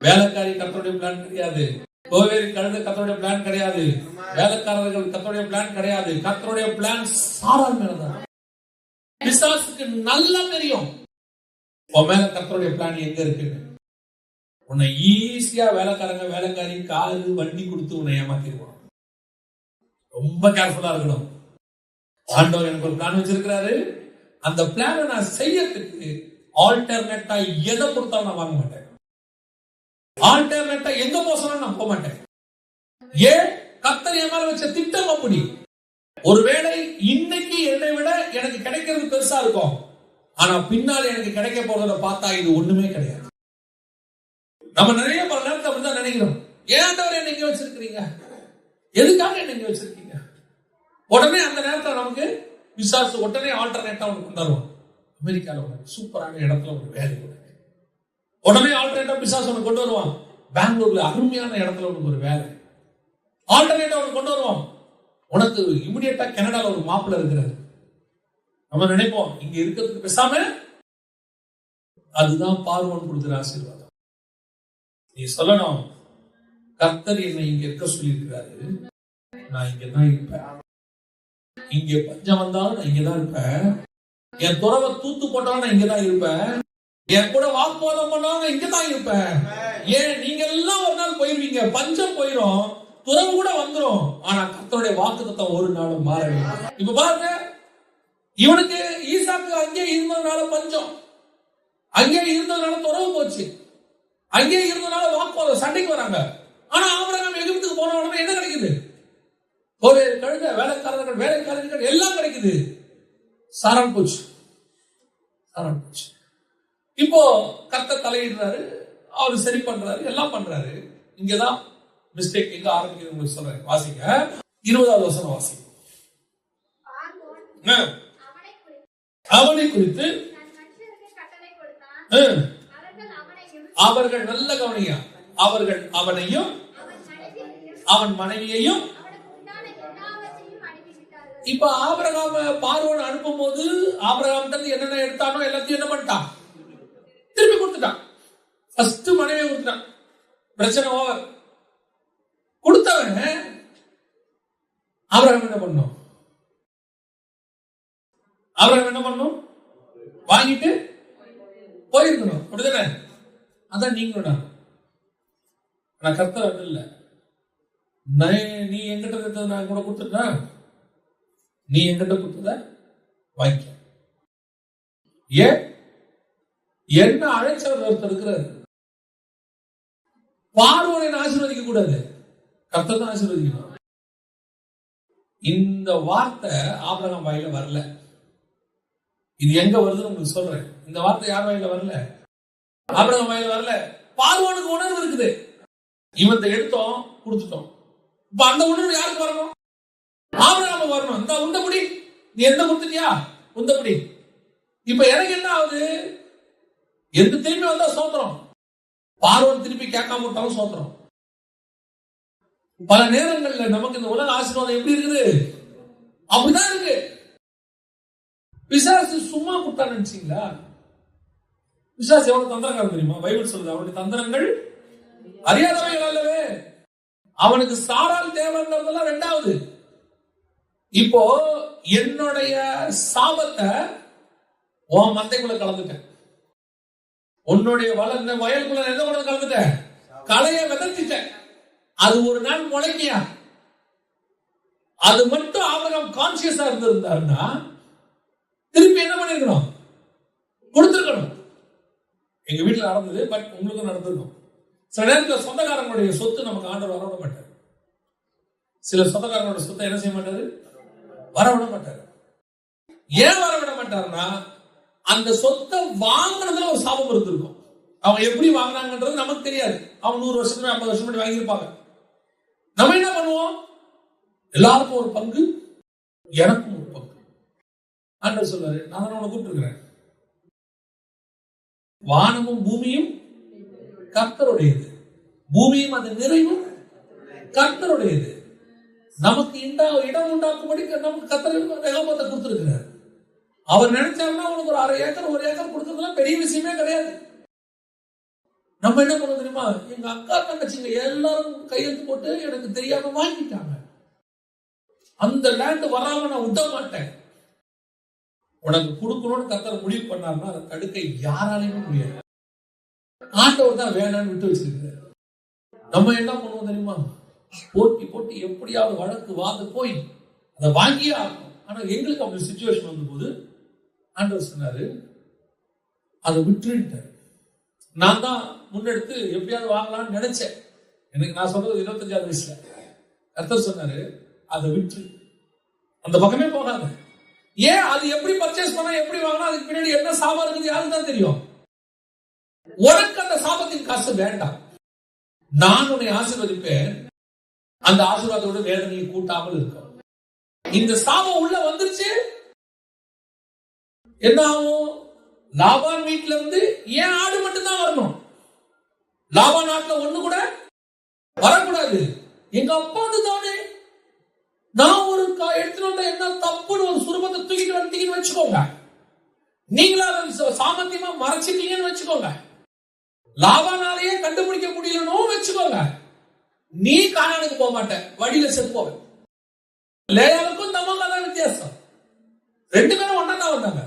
வேலைக்காரி கர்த்தருடைய பிளான் கிடையாது. கோவேரி கழுத கர்த்தருடைய பிளான் கிடையாது. வேலைக்காரர்கள் கர்த்தருடைய பிளான் கிடையாது. கர்த்தருடைய பிளான் சாராள் மேலதான். பிசாசுக்கு நல்லா தெரியும் உன் மேல கர்த்தருடைய பிளான் எங்க இருக்கு. உன்னை ஈஸியா வேலைக்காரங்க வேலைக்காரி காரு வண்டி கொடுத்து உன்னை ஏமாத்திடுவான். ரொம்ப கேர்ஃபுல்லா இருக்கணும். ஆண்டவர் எனக்கு ஒரு பிளான் வச்சிருக்கிறாரு, அந்த பிளானை நான் செய்யறதுக்கு ஆல்டர்னேட்டா எதை கொடுத்தாலும் நான் வாங்க மாட்டேன். ஆல்டர்னேட்டா எங்க போசணும் நான் போக மாட்டேன். ஏன்? கர்த்தர் என் மேல வச்ச திட்டம் அப்படி. ஒருவேளை இன்னைக்கு என்னை விட எனக்கு கிடைக்கிறது பெருசா இருக்கும், ஆனா பின்னால் எனக்கு கிடைக்க போறத பார்த்தா இது ஒண்ணுமே கிடையாது. நம்ம நிறைய பல நேரத்தில் அப்படிதான் நினைக்கிறோம். ஏன் ஆண்டவர் என்ன இங்க வச்சிருக்கீங்க, எதுக்காக என்ன இங்க வச்சிருக்கீங்க? உடனே அந்த நேரத்தில் நமக்கு பிசாசு உடனே ஆல்டர்னேட்டா ஒன்று கொண்டாடுவோம். அமெரிக்கால ஒரு சூப்பரான இடத்துல ஒரு வேலை உடனே ஆல்டர்னேட்டா பிசாசு ஒன்று கொண்டு வருவான். பெங்களூர்ல அருமையான இடத்துல உனக்கு ஒரு வேலை ஆல்டர்னேட்டா ஒன்று கொண்டு வருவான். உனக்கு இமிடியேட்டா கனடால ஒரு மாப்பிள்ள இருக்கிறாரு. நம்ம நினைப்போம் இங்க இருக்கிறதுக்கு பேசாம. அதுதான் பார்வோன் கொடுக்கிற ஆசீர்வாதம். நீ சொல்லணும், கர்த்தர் என்னை இங்க இருக்க சொல்லி இருக்கிறாரு, நான் இங்கதான் இருப்பேன். இங்க பஞ்சம் வந்தாலும் நான் இங்கதான் இருப்பேன். என் துறவை தூத்து போட்டாலும் நான் இங்கதான் இருப்பேன். என் கூட வாக்குவாதம் பண்ணாலும் நான் இங்கதான் இருப்பேன். ஏன்? நீங்க எல்லாம் ஒரு நாள் போயிருவீங்க, பஞ்சம் போயிரும், துறவு கூட வந்துரும். ஆனா கர்த்தருடைய வாக்குத்தத்தம் ஒரு நாளும் மாறவே. இப்ப பாருங்க, இவனுக்கு ஈசாக்கு அங்கே இருந்ததுனால பஞ்சம், அங்கே இருந்ததுனால துறவு போச்சு, அங்கே இருந்ததுனால வாக்குவாதம் சண்டைக்கு வராங்க. ஆனா ஆபிரகாம் எகிப்துக்கு போன உடனே என்ன கிடைக்குது? ஒரு கழுத, வேலைக்காரர்கள் வேலைக்காரர்கள் எல்லாம் கிடைக்குது. சாரான் போச்சு, சாரான் போச்சு. இப்போ கர்த்தர் தலையிடுறாரு, அவரு சரி பண்றாரு, எல்லாம் பண்றாரு. இங்கதான் மிஸ்டேக் எங்க ஆரம்பிக்குது உங்களுக்கு சொல்றேன். வாசிங்க 20வது வசனம் வாசிங்க. அவனை குறித்து அவர்கள் நல்ல கவனியா, அவர்கள் அவனையும் அவன் மனைவியையும். இப்ப ஆபிரகாம் பார்வோன் அனுப்பும் போது ஆபிரகாம் என்னென்ன எடுத்தானோ எல்லாத்தையும் என்ன பண்ணிட்டான்? திருப்பி கொடுத்துட்டான். ஃபர்ஸ்ட் மனைவியை கொடுத்துட்டான். பிரச்சனை ஓவர். கொடுத்தவன் ஆபிரகாம் என்ன பண்ணும்? ஆபிரகாம் என்ன பண்ணும்? வாங்கிட்டு போயிருக்கணும். அப்படிதானே? அதான் நீங்களும் நான் கர்த்தர் அது இல்ல. நீ எங்கிட்ட இருந்தது நான் கூட கொடுத்துட்டேன், நீ எங்கிட்ட கொடுத்தத வாங்கிக்க. ஏன்? என்ன அழைச்சவர் ஒருத்தர் இருக்கிறார். பார்வோனை ஆசீர்வதிக்க கூடாது, கர்த்தர் தான் ஆசீர்வதிக்கணும். இந்த வார்த்தை ஆபிரகாம் வாயில வரல. இது எங்க வருதுன்னு உங்களுக்கு சொல்றேன். இந்த வார்த்தை யார் வாயில வரல? ஆபிரகாம் வாயில வரல. பார்வோனுக்கு உணர்வு இருக்குது. இவன் எடுத்தோம் கொடுத்துட்டோம். இப்ப அந்த உணர்வு யாருக்கு வரணும்? ஆபிரகாம் வரணும். இந்த உண்டபடி நீ எந்த கொடுத்துட்டியா உண்டபடி. இப்ப எனக்கு என்ன ஆகுது? எந்த திரும்பி வந்தா சோத்திரம், பார்வோன் திருப்பி கேட்காம விட்டாலும் சோத்திரம். பல நேரங்கள்ல நமக்கு இந்த உலக ஆசீர்வாதம் எப்படி இருக்குது? அப்படிதான் இருக்கு. பிசாசு சும்மா கொடுத்தா நினைச்சீங்களா? பிசாசு எவ்வளவு தந்திரக்காரன் தெரியுமா? பைபிள் சொல்லுது அவனுடைய தந்திரங்கள் அறியாதவைகள் அல்லவே. அவனுக்கு சாரால் தேவைன்றதெல்லாம் ரெண்டாவது. இப்போ என்னுடைய சாபத்தை உன் மந்தைக்குள்ள கலந்துட்டேன். உன்னுடைய வயலுக்குள்ள எந்த கூட கலந்துட்டேன்? களைய விதத்திட்டேன். அது ஒரு நாள் முளைக்கியா? அது மட்டும் ஆபிரகாம் கான்சியஸா இருந்திருந்தாருன்னா திருப்பி என்ன பண்ணிருக்கணும்? கொடுத்திருக்கணும். எங்க வீட்டுல நடந்தது, பட் உங்களுக்கு நடந்திருக்கும். சில நேரத்தில் சொந்தக்காரங்களுடைய சொத்து நமக்கு ஆண்டவர் வரவிட மாட்டார். சில சொந்தக்காரங்களோட சொத்தை என்ன செய்ய மாட்டாரு? வரவிட மாட்டாரு. ஏன் வரவிட மாட்டாருன்னா அந்த சொத்தை வாங்கினதுல ஒரு சாபம் இருந்திருக்கும். அவங்க எப்படி வாங்கினாங்கன்றது நமக்கு தெரியாது. அவங்க 100 வருஷத்துக்கு 50 வருஷம் முன்னாடி வாங்கியிருப்பாங்க. நம்ம என்ன பண்ணுவோம்? எல்லாருக்கும் ஒரு பங்கு, எனக்கும் ஒரு பங்கு. ஆண்டவர் சொல்றாரு, நான் தான் உன்னை கூப்பிட்டுருக்கிறேன். வானமும் பூமியும் கர்த்தருடையது, பூமியும் அது நிறைவும் கர்த்தருடையது. நமக்கு இடம் உண்டாக்கும்படி நமக்கு கர்த்தர் ரெகோபத்தை கொடுத்திருக்கிறார். அவர் நினைச்சாருன்னா உனக்கு ஒரு 1/2 ஏக்கர் 1 ஏக்கர் கொடுக்கறதுலாம் பெரிய விஷயமே கிடையாது. நம்ம என்ன பண்ண தெரியுமா? எங்க அக்கா தங்கச்சிங்க எல்லாரும் கையெழுத்து போட்டு எனக்கு தெரியாம வாங்கிட்டாங்க. அந்த லேண்ட் வராம நான் விட மாட்டேன். உனக்கு கொடுக்கணும்னு கர்த்தர் முடிவு பண்ணாருன்னா அதை தடுக்க யாராலையுமே முடியாது. ஆண்டவர் தான் வேணான்னு விட்டு வச்சிருக்கிறார். நம்ம என்ன பண்ணுவோம் தெரியுமா? போட்டி போட்டி எப்படியாவது வழக்கு வாது போய் அதை வாங்கியே ஆகணும். ஆனா எங்களுக்கு அப்படி சிச்சுவேஷன் வந்த போது ஆண்டவர் சொன்னாரு, அதை விட்டுட்டாரு. நான் தான் முன்னெடுத்து எப்படியாவது வாங்கலாம்னு நினைச்சேன். எனக்கு நான் சொல்றது 25வது வயசுல கர்த்தர் சொன்னாரு, அதை விட்டு அந்த பக்கமே போகாது. ஏன்? அது எப்படி பர்ச்சேஸ் பண்ணா, எப்படி வாங்கினா, அதுக்கு பின்னாடி என்ன சாபம் இருக்குது யாருக்கு தான் தெரியும். உனக்கு அந்த சாபத்தின் காசு வேண்டாம். நான் உன்னை ஆசீர்வதிப்பேன். அந்த ஆசீர்வாதத்தோட வேதனையை கூட்டாமல் இருக்கும். இந்த சாபம் உள்ள வந்துருச்சு, என்ன ஆகும்? லாபான் வீட்டுல இருந்து ஏன் ஆடு மட்டும் தான் வரணும்? லாபான் நாட்டுல ஒண்ணு கூட வரக்கூடாது. எங்க அப்பா வந்து தானே, நான் ஒரு எடுத்துட்டு வந்த என்ன தப்புன்னு ஒரு சுரூபத்தை தூக்கிட்டு வந்துட்டீங்கன்னு வச்சுக்கோங்க. நீங்களா சாமர்த்தியமா மறைச்சிட்டீங்கன்னு வச்சுக்கோங்க. லாபானாலேயே கண்டுபிடிக்க முடியலன்னு வச்சுக்கோங்க. நீ கானானுக்கு போக மாட்ட, வழியில செத்து போவ. லேயாளுக்கும் தமக்கும் தான் வித்தியாசம். 2 பேரும் ஒன்னா தான் வந்தாங்க.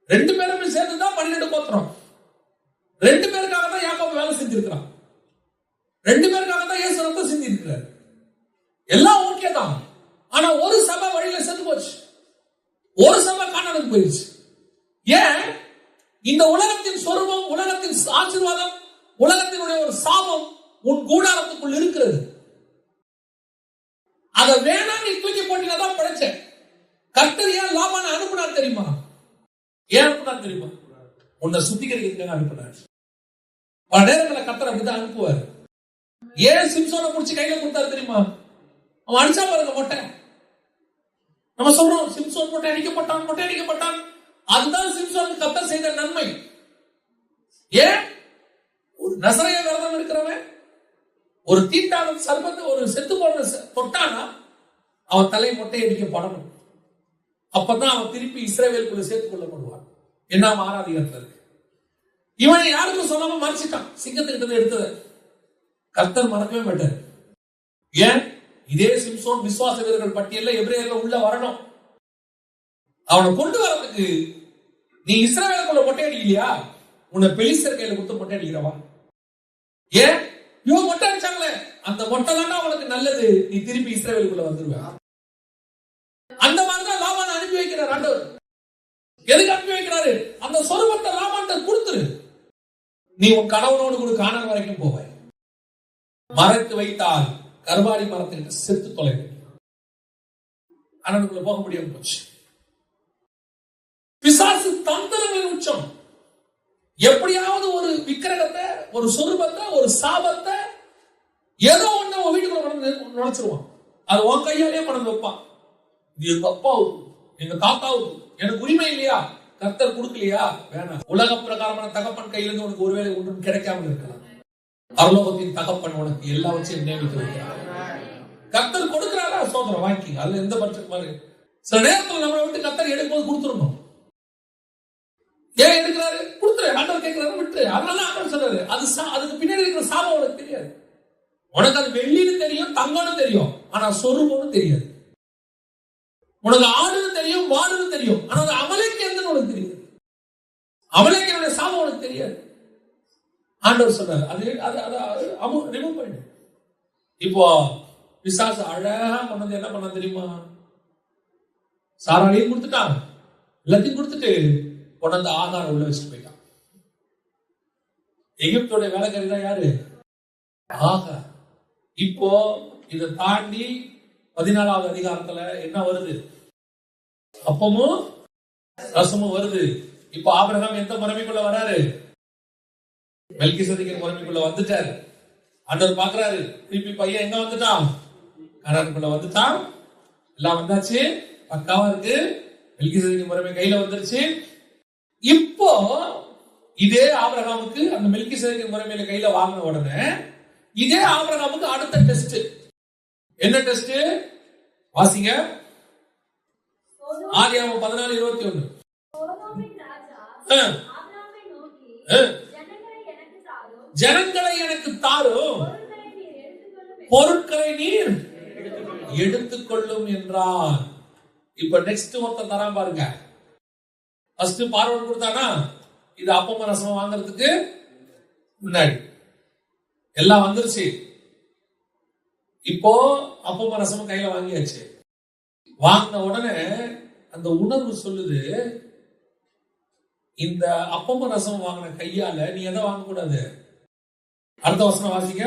2 பேருமே சேர்ந்துதான் 12 கோத்திரம். 2 பேருக்காக தான் யாக்கோபு வேலை செஞ்சிருக்கிறான். 2 பேருக்காக தான் இயேசு ரத்தம் சிந்தி இருக்கிறார். எல்லாம் ஓகே தான். ஆனா ஒரு சபை வழியில செத்து போச்சு, ஒரு சபை கானானுக்கு போயிடுச்சு. ஏன்? இந்த உலகத்தின் சொரூபம், உலகத்தின் ஆசீர்வாதம், உலகத்தினுடைய ஒரு சாபம் உன் கூடாரத்துக்குள் இருக்கிறது. அதை வேணா நீ தூக்கி போட்டினாதான் படைச்ச. கர்த்தர் ஏன் லாபானை அனுப்புனார் தெரியுமா? ஏன் அனுப்புனார் தெரியுமா? உன்னை சுத்திகரிக்கிறதுக்காக அனுப்புனார். பல நேரங்களில் கர்த்தர் அப்படிதான் அனுப்புவார். ஏன் சிம்சோனை முடிச்சு கையில கொடுத்தாரு தெரியுமா? அவன் அடிச்சா பாருங்க மொட்டை. நம்ம சொல்றோம் சிம்சோன் மொட்டை அடிக்கப்பட்டான், மொட்டை அடிக்கப்பட்டான். அதுதான் சிம்சோனுக்கு கர்த்தர் செய்த நன்மை. ஏன்? ஒரு நசரேய விரதம் இருக்கிறவன் ஒரு தீட்டான சர்பத்தை ஒரு செத்து போன தொட்டானா அவன் தலை மொட்டை அடிக்கப்படணும். அப்பதான் அவன் திருப்பி இஸ்ரவேலுக்குள்ள சேர்த்துக் கொள்ளப்படுவான். என்ன ஆராதிக்கிறது? இவனை யாருக்கும் சொல்லாம மறைச்சிட்டான். சிங்கத்துக்கிட்ட எடுத்தது கர்த்தர் மறக்கவே மாட்டார். ஏன்? இதே சிம்சோன் விசுவாச வீரர்கள் பட்டியல்ல எபிரேயர்ல உள்ள வரணும். அவனை கொண்டு வரதுக்கு நீ இஸ்ரவேலுக்குள்ள மொட்டை அடிக்கலையா? உன்னை பெலிஸ்தர் கையில கொடுத்து மொட்டை அடிக்கிறவா? ஏன்? இவன் மொட்டை அடிச்சாங்களே, அந்த மொட்டை தானே அவனுக்கு நல்லது. நீ திருப்பி இஸ்ரவேலுக்குள்ள வந்துருவ. அந்த மாதிரிதான் லாபானை அனுப்பி வைக்கிறார் ஆண்டவர். எதுக்கு அனுப்பி வைக்கிறார்? சொல்றாரு, அந்த சொரூபத்தை லாபான்ட்ட கொடுத்துரு, நீ உன் கணவனோடு கூட கானான் வரைக்கும் போவாய். மறைத்து வைத்தால் கர்வாலி மரத்திற்கு செத்து தொலைவு. ஆனதுக்குள்ள போக முடியாம போச்சு. பிசாசு தந்திரங்களின் உச்சம். எப்படியாவது ஒரு விக்கிரகத்தை, ஒரு சொரூபத்தை, ஒரு சாபத்தை, ஏதோ ஒண்ணு உன் வீட்டுக்குள்ள நுழைச்சிருவான். அது உன் கையாலேயே கொண்டு வைப்பான். இது எங்க அப்பாவுக்கு, எங்க தாத்தாவுக்கு, எனக்கு உரிமை இல்லையா, கர்த்தர் கொடுக்கலையா, வேணாம். உலக பிரகாரமான தகப்பன் கையிலிருந்து உனக்கு ஒருவேளை ஒன்றும் கிடைக்காமல் இருக்கலாம். பரலோகத்தின் தகப்பன் உனக்கு எல்லாவற்றையும் நியமித்து வைக்கிறார். கர்த்தர் கொடுக்கிறாரா, சோதரம் வாங்கிக்கிங்க. அதுல எந்த பட்சம் பாரு. சில நேரத்தில் நம்மளை விட்டு கர்த்தர் எடுக்கும்போது கொடுத்துடணும். ஏன் எடுக்கிறாரு, கொடுத்துரு, ஆண்டவர் கேட்கிறாரு, விட்டு. அதனால ஆண்டவர் சொல்றாரு, அதுக்கு பின்னாடி இருக்கிற சாபம் உனக்கு தெரியாது. உனக்கு அது வெள்ளின்னு தெரியும், தங்கம்னு தெரியும், ஆனா சொருபம்னு தெரியாது. உனக்கு ஆடுன்னு தெரியும், மாடுன்னு தெரியும், ஆனா அது அமலேக்கு எந்தன்னு உனக்கு தெரியாது. அமலேக்கினுடைய சாபம் உனக்கு தெரியாது. ஆண்டவர் சொல்றாரு, அது ரிமூவ் பண்ணிடு. இப்போ பிசாசு அழகா பண்ணது என்ன பண்ண தெரியுமா, சாராளையும் கொடுத்துட்டான், எல்லாத்தையும் கொடுத்துட்டு கொண்டாந்து ஆகாரம் உள்ள வச்சுட்டு போயிட்டான். எகிப்தோட வேலைக்காரி தான் யாரு, ஆகார். இப்போ இதை தாண்டி 14வது அதிகாரத்துல என்ன வருது, அப்பமும் ரசமும் வருது. இப்போ ஆபிரகாம் எந்த முறைமைக்குள்ள வராரு, மெல்கிசேதேக்கின் முறைமைக்குள்ள வந்துட்டாரு. ஆண்டவர் பாக்குறாரு, திருப்பி பையன் எங்க வந்துட்டான், கானானுக்குள்ள வந்துட்டான். எல்லாம் வந்தாச்சு, பக்காவா இருக்கு. மெல்கிசேதேக்கின் முறைமை கையில வந்துருச்சு. இப்போ இதே ஆபிரகாமுக்கு அந்த மெல்கிசேதேக்கின் முறைமையில கையில வாங்கின உடனே இதே ஆபிரகாமுக்கு அடுத்த டெஸ்ட். என்ன டெஸ்ட் வாசிங்க, ஆதியாகமம் 14:21. ஜனங்களை எனக்கு தாரும், பொருட்களை நீர் எடுத்துக்கொள்ளும் என்றான். இப்ப நெக்ஸ்ட் ஒருத்தன் தரான் பாருங்க. ஃபர்ஸ்ட் பார்வன் கொடுத்தானா, இது அப்பமா ரசம் வாங்குறதுக்கு முன்னாடி எல்லாம் வந்துருச்சு. இப்போ அப்பமா ரசம் கையில வாங்கியாச்சு. வாங்கின உடனே அந்த உணர்வு சொல்லுது, இந்த அப்பமா ரசம் வாங்கின கையால நீ எதை வாங்க கூடாது. அடுத்த வசனம் வாசிக்க.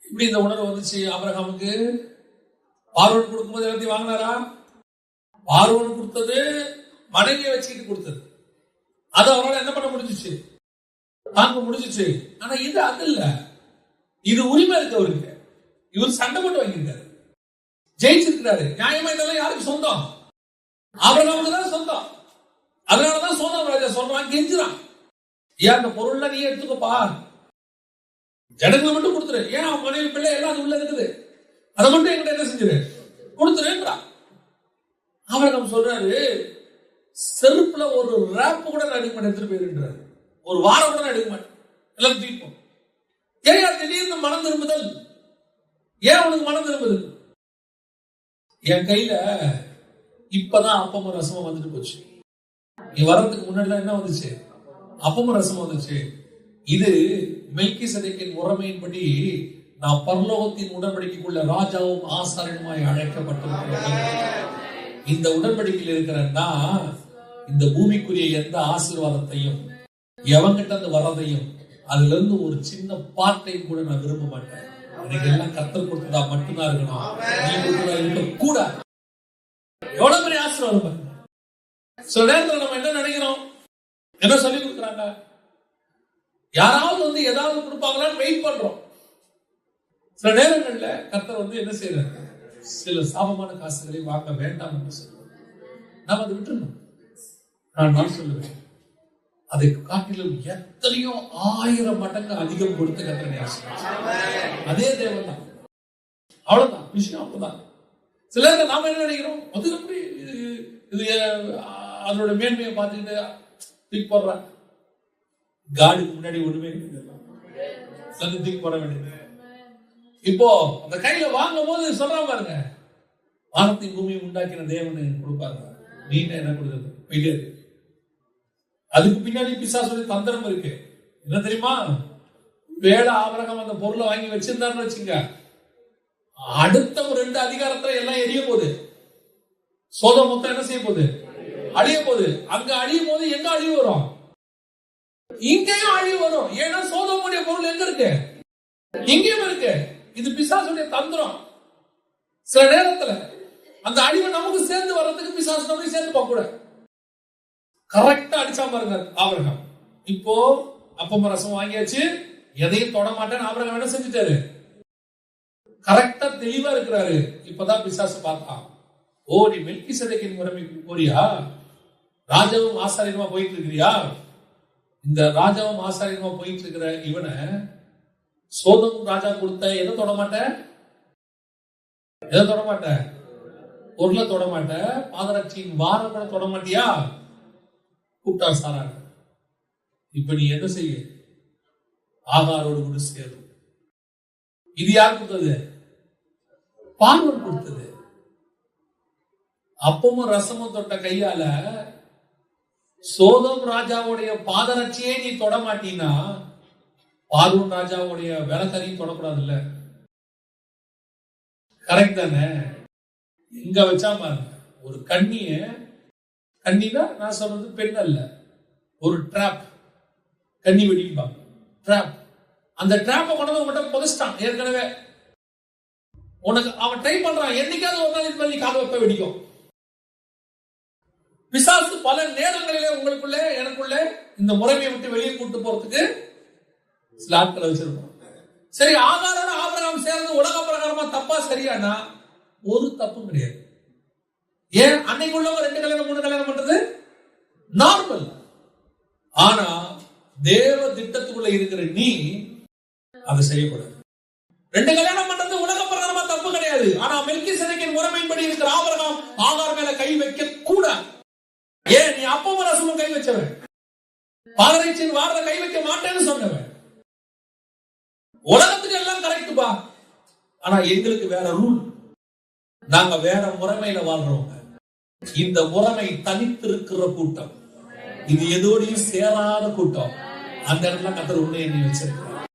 இப்படி இந்த உணர்வு வந்துச்சு ஆபிரகாமுக்கு. பார்வோன் கொடுக்கும்போது எல்லாத்தையும் வாங்கினாரா, பார்வோன் கொடுத்தது மனைவியை வச்சுக்கிட்டு கொடுத்தது. அது அவரால் என்ன பண்ண முடிஞ்சிச்சு, வாங்க முடிஞ்சிச்சு. ஆனா இது அது இல்ல, இது உரிமை இருக்கு அவருக்கு. இவர் சண்டை போட்டு வாங்கியிருக்காரு, ஜெயிச்சிருக்கிறாரு. நியாயமா இதெல்லாம் யாருக்கு சொந்தம், ஆபிரகாமுக்கு தான் சொந்தம். அதனாலதான் சோதம் ராஜா சொல்றான், கெஞ்சுறான், ஏன் அந்த பொருள்லாம் நீ எடுத்துக்கப்பா, ஜனங்களை மட்டும் கொடுத்துரு. ஏன் அவன் மனைவி பிள்ளை எல்லாம் அது உள்ள இருக்குது, அதை மட்டும் என்கிட்ட என்ன செஞ்சிரு, கொடுத்துருன்றான். ஆபிரகாம் சொல்றாரு, செருப்புல ஒரு ரேப் கூட நான் எடுக்க மாட்டேன், எடுத்துட்டு போயிருன்றாரு. ஒரு வாரம் கூட நான் எடுக்க மாட்டேன், எல்லாம் தூக்கிப்போம். ஏன் திடீர்னு மனம் திரும்புதல், ஏன் உனக்கு மனம் திரும்புதல்? என் கையில இப்பதான் அப்பமும் ரசமும் வந்துட்டு போச்சு. நீ வர்றதுக்கு முன்னாடி என்ன வந்துச்சு, அப்பமும் ரசமும் வந்துச்சு. இது மெல்கிசேதேக்கின் முறைமையின்படி நான் பரலோகத்தின் உடன்படிக்கைக்குள்ள ராஜாவும் ஆசாரியனுமாய் அழைக்கப்பட்டிருக்கிறேன். இந்த உடன்படிக்கையில் இருக்கிறன்னா இந்த பூமிக்குரிய எந்த ஆசீர்வாதத்தையும் எவங்கிட்ட இருந்து வர்றதையும் அதுல இருந்து ஒரு சின்ன பார்ட்டையும் கூட நான் விரும்ப மாட்டேன். எனக்கு எல்லாம் கர்த்தர் கொடுத்ததா மட்டும்தான் இருக்கணும், நீ கொடுத்ததா இருக்க கூட. எவ்வளவு பெரிய ஆசீர்வாதம். சில நேரத்தில் நம்ம என்ன நினைக்கிறோம், என்ன சொல்லி கொடுக்குறாங்க, யாராவது வந்து ஏதாவது கொடுப்பாங்களான்னு வெயிட் பண்றோம். சில நேரங்கள்ல கர்த்தர் என்ன செய்யறாங்க, சில சாபமான காசுகளை வாங்க வேண்டாம் என்று சொல்லுவோம். நாம் அதை விட்டுருணும். நான் சொல்லுவேன், அதை காட்டிலும் எத்தனையோ 1000 மடங்கு அதிகம் கொடுத்து கர்த்தரை ஆசீர்வதிப்பார். அதே தேவன் தான், அவ்வளவுதான் விஷயம். அப்பதான் சில நேரத்தில் நாம என்ன நினைக்கிறோம், அது எப்படி இது அதோட மேன்மையை பார்த்துக்கிட்டு தூக்கி போடுறாங்க. காடுக்கு முன்னாடி ஒண்ணுமே தூக்கி போட வேண்டியது. இப்போ அந்த கையில வாங்கும் போது சொல்றான் பாருங்க, வானத்தையும் பூமியை உண்டாக்கின தேவன் கொடுப்பாரு, நீ என்ன கொடுத்தது போயிட்டே இருக்கு. அதுக்கு பின்னாடி பிசாசுடைய தந்திரம் இருக்கு. என்ன தெரியுமா? வேலை ஆபிரகாம் அந்த பொருளை வாங்கி வச்சிருந்தாருன்னு வச்சுங்க, அடுத்த ஒரு 2 அதிகாரத்துல எல்லாம் எரிய போகுது. சோதம் மொத்தம் என்ன செய்ய போகுது? அழிய போகுது. அங்க அழியும் போது எங்க அழிவு வரும்? இங்கேயும் அழிவு வரும். ஏன்னா சோதமுடைய பொருள் எங்க இருக்கு? இங்கேயும் இருக்கு. இது பிசாசுடைய தந்திரம். சில நேரத்துல அந்த அழிவை நமக்கு சேர்ந்து வர்றதுக்கு பிசாசு நம்ம சேர்ந்து போக கூட. கரெக்டா அடிச்சா பாருங்க ஆபிரகாம். இப்போ அப்பம் ரசம் வாங்கியாச்சு, எதையும் தொட மாட்டேன்னு ஆபிரகாம் என்ன செஞ்சுட்டாரு? கரெக்டா தெளிவா இருக்கிறாரு. இப்பதான் பிசாசு பார்த்தான். ஓ, நீ மெல்கிசேதேக்கின் முறைமைக்கு போறியா? ராஜாவும் ஆசாரியமா போயிட்டு இருக்கிறியா? இந்த ராஜாவும் ஆசாரியமா போயிட்டு இருக்கிற இவனை சோதம் ராஜா கொடுத்த எதை தொட மாட்டேன்? எதை தொட மாட்டேன்? பொருளை தொட மாட்டேன். பாதரட்சியின் வாரம் கூட தொட மாட்டியா? கூப்பிட்டா சாராங்க. இப்ப நீ என்ன செய்ய? ஆகாரோடு கூட சேரும். இது யார் கொடுத்தது? பார்வன் கொடுத்தது. அப்பமும் ரசமும் தொட்ட கையால சோதம் ராஜாவுடைய பாதரட்சியே நீ தொட மாட்டீன்னா பார்வன் ராஜாவுடைய வேலைக்காரியும் தொடக்கூடாதுல்ல. கரெக்ட் தானே? எங்க வச்சா பாருங்க, ஒரு கண்ணினா நான் சொல்றது பெண் அல்ல, ஒரு டிராப். கண்ணி வெடிப்பாங்க, டிராப். அந்த டிராப்பை கொண்டு உங்கள்கிட்ட புதைச்சிட்டான் ஏற்கனவே. உனக்கு அவன் ட்ரை பண்றான், என்னைக்காவது ஒரு நாள் இது மாதிரி காது வைப்ப வெடிக்கும். பிசாசு பல நேரங்களிலே உங்களுக்குள்ள எனக்குள்ள இந்த முறைமையை விட்டு வெளியே கூட்டு போறதுக்கு சில ஆட்களை வச்சிருக்கோம். சரி, ஆகாரோட ஆபிரகாம் சேர்ந்து உலக பிரகாரமா தப்பா சரியானா? ஒரு தப்பும் கிடையாது. ஏன்? அன்னைக்கு உள்ளவங்க 2 கல்யாணம் 3 கல்யாணம் பண்றது நார்மல். ஆனா தேவ திட்டத்துக்குள்ள இருக்கிற நீ அதை செய்யக்கூடாது. 2 கல்யாணம் பண்றது உலக பிரகாரமா தப்பு கிடையாது. ஆனா மெல்கிசேதேக்கின் முறைமைப்படி இருக்கிற ஆபிரகாம் ஆகார் மேல கை வைக்க கூடாது. ஏன்? நீ அப்பமும் ரசமும் கை வச்சவன், பாதரட்சியின் வாரத கை வைக்க மாட்டேன்னு சொன்னவன். உலகத்துக்கு எல்லாம் கரெக்ட் பா, ஆனா எங்களுக்கு வேற ரூல். நாங்க வேற முறைமையில வாழ்றோம். இந்த முறைமை தனித்திருக்கிற கூட்டம், இது எதோடையும் சேராத கூட்டம். அந்த இடத்துல கர்த்தர் உன்னை எண்ணி வச்சிருக்கிறார்.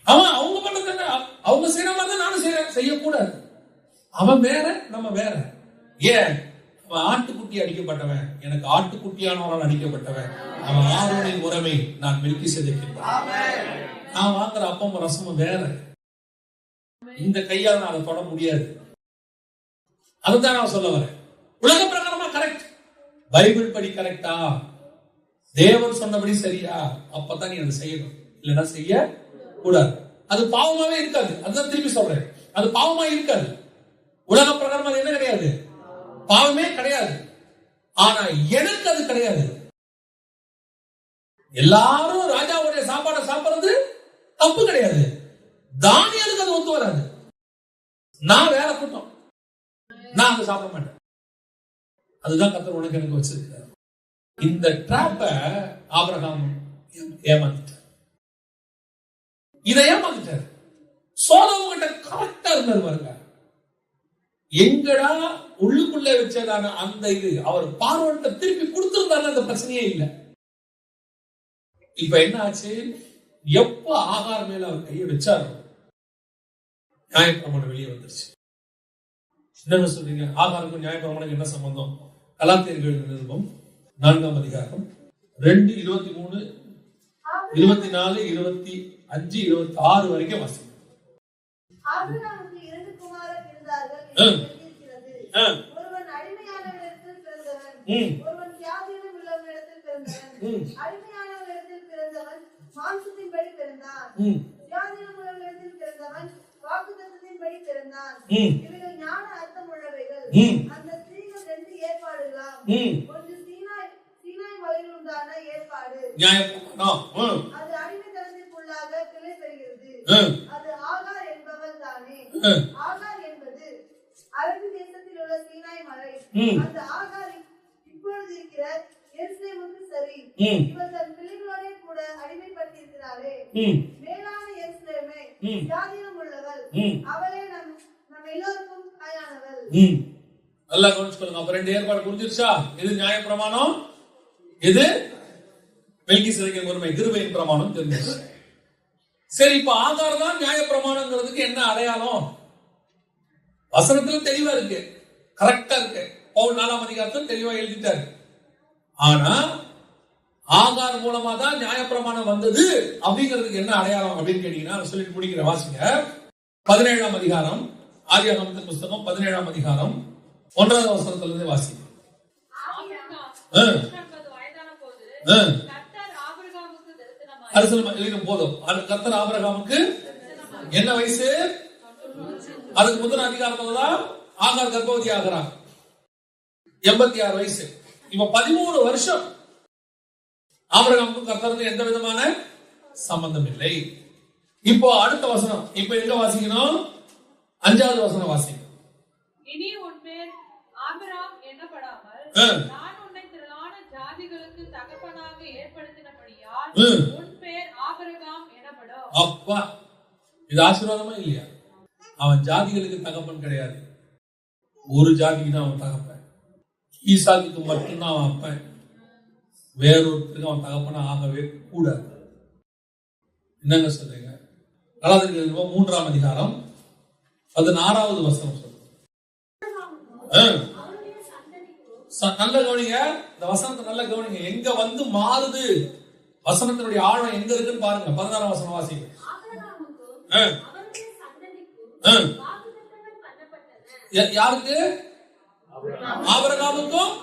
அவன் அவங்க பண்றது, அவங்க செய்யற மாதிரி நானும் செய்யக்கூடாது. அவன் வேற, நம்ம வேற. ஏன்? அவன் ஆட்டுக்குட்டி அடிக்கப்பட்டவன், எனக்கு ஆட்டுக்குட்டியானவனால் அடிக்கப்பட்டவன். அவன் ஆரோனின் முறைமை, நான் மெல்கிசேதேக்கின். நான் வாங்குற அப்பமும் ரசமும் வேற. இந்த கையால் நான் அதை தொட முடியாது. அதுதான் நான் சொல்ல வரேன். உலக பிரகாரமா கரெக்ட், பைபிள் படி கரெக்டா, தேவன் சொன்னபடி சரியா, அப்பதான் நீ அதை செய்யணும். இல்லைன்னா செய்ய கூடாது. அது பாவமாவே இருக்காது. அதுதான் திருப்பி சொல்றேன், அது பாவமா இருக்காது. உலக பிரகாரமா அது என்ன கிடையாது? பாவமே கிடையாது. ஆனா எனக்கு அது கிடையாது. எல்லாரும் ராஜாவுடைய சாப்பாடை சாப்பிடுறது தப்பு கிடையாது. தானியலுக்கு அது ஒத்து வராது. நான் வேற கூட்டம், நான் அதை சாப்பிட மாட்டேன். அதுதான் கர்த்தர் உனக்கு எனக்கு வச்சிருக்கிறார். இந்த டிராப்ப ஆபிரகாம் ஏமாத்திட்டார். இதை ஏமாத்திட்டார். சோதோம் கிட்ட கரெக்டா இருந்தாரு பாருங்க. எங்கடா உள்ளுக்குள்ளே வச்சதான அந்த இது அவர் பார்வன்ட்ட திருப்பி கொடுத்திருந்தாரு, அந்த பிரச்சனையே இல்லை. இப்ப என்ன ஆச்சு? எப்ப ஆகார் மேல அவர் கையை வச்சாரோ நியாயப்பிரமாணம் வெளியே வந்துருச்சு. என்ன சொல்றீங்க? ஆகாருக்கும் நியாயப்பிரமாணம் என்ன சம்பந்தம்? கலாத்தியர்கள் நிருபம் 4ஆம் அதிகாரம் 2, 23, 24, 25, 26 வரைக்கும் வாசிங்க.
ஆபிரகாமுக்கு 2 குமாரர் இருந்தார்கள் என்று எழுதியிருக்கிறது. ஒருவன் அடிமையானவனிடத்தில் பிறந்தவன், ஒருவன் தியாகீனம் உள்ளவனிடத்தில் பிறந்தவன். அடிமையானவனிடத்தில் பிறந்தவன் மாம்சத்தின்படி பிறந்தான், தியாகீனம் உள்ளவனிடத்தில் பிறந்தவன் வாக்குத்தத்தத்தின்படி பிறந்தான். இவைகள் ஞான அர்த்தம் உள்ளவைகள். அந்த ஸ்திரீகள் 2 ஏற்பாடுகளாம். ஒன்று சீனாய் மலையில் உண்டான ஏற்பாடு, அது அடிமைத்தனத்திற்குள்ளாக கிளை பெறுகிறது. அது ஆகார் என்பவள் தானே. ஆகார் என்பது அரபு தேசத்தில் உள்ள சீனாய் மலை. அந்த ஆகார் இப்பொழுது இருக்கிற எருசலேமுக்கு சரி. இவர் தன் பிள்ளைகளோட கூட அடிமைப்பட்டிருக்கிறாரே. மேலான எருசலேமே, தியாகீனம் உள்ளவள், அவளே நம் எல்லோருக்கும் தாயானவள்.
நல்லா கவனிச்சுக்கோங்க. அப்ப 2 ஏற்பாடு புரிஞ்சிருச்சா? எது நியாயப்பிரமாணம், எது மெல்கிசேதேக்கின் முறைமை, கிருபையின் பிரமாணம் தெரிஞ்சிருச்சு. சரி, இப்ப ஆகார் தான் நியாயப்பிரமாணங்கிறதுக்கு என்ன அடையாளம்? வசனத்துல தெளிவா இருக்கு, கரெக்டா இருக்கு. பவுல் 4ஆம் அதிகாரத்தில் தெளிவா எழுதிட்டாரு. ஆனா ஆகார் மூலமா தான் நியாயப்பிரமாணம் வந்தது அப்படிங்கிறதுக்கு என்ன அடையாளம் அப்படின்னு கேட்டீங்கன்னா, சொல்லிட்டு முடிக்கிற வாசிங்க. 17ஆம் அதிகாரம், ஆதியாகமத்தின் புஸ்தகம் 17ஆம் அதிகாரம் 1வது வசனத்துல இருந்து வாசிங்க. போதும். கர்த்தர் ஆபிரகாமுக்கு என்ன வயசு? அதுக்கு முதல் அதிகாரத்துல தான் ஆகார் கர்ப்பவதி ஆகிறார். 86 வயசு. இப்ப 13 வருஷம் ஆபிரகாமுக்கும் கர்த்தருக்கு எந்த விதமான சம்பந்தம் இல்லை. இப்போ அடுத்த வசனம், இப்ப எங்க வாசிக்கணும்? 5வது வசனம் வாசிக்கணும்.
இனி உன் பேர் ஆபிரகாம் என்னப்படாமல் நான் உன்னை திரளான ஜாதிகளுக்கு தகப்பனாக ஏற்படுத்தினபடியால் உன் பேர் ஆபிரகாம் எனப்படும்.
அப்பா, இது ஆசீர்வாதமா இல்லையா? அவன் ஜாதிகளுக்கு தகப்பன் கிடையாது, ஒரு ஜாதிக்கு தான் அவன் தகப்பன். ஈசாக்கு மட்டும்தான் அவன் அப்பன், வேறொருத்தருக்கு அவன் தகப்பனா ஆகவே கூடாது. என்னங்க சொல்றீங்க? 3ஆம் அதிகாரம் 16வது வசனம் சொல்லுங்க. நல்ல கவனிங்க, இந்த வசனத்தை நல்ல கவனிங்க. எங்க வந்து மாறுது, வசனத்தினுடைய ஆழம் எங்க இருக்குன்னு பாருங்க. 16ஆம் வசனம் வாசிங்க. யாருக்கு? ஆபிரகாமுக்கும்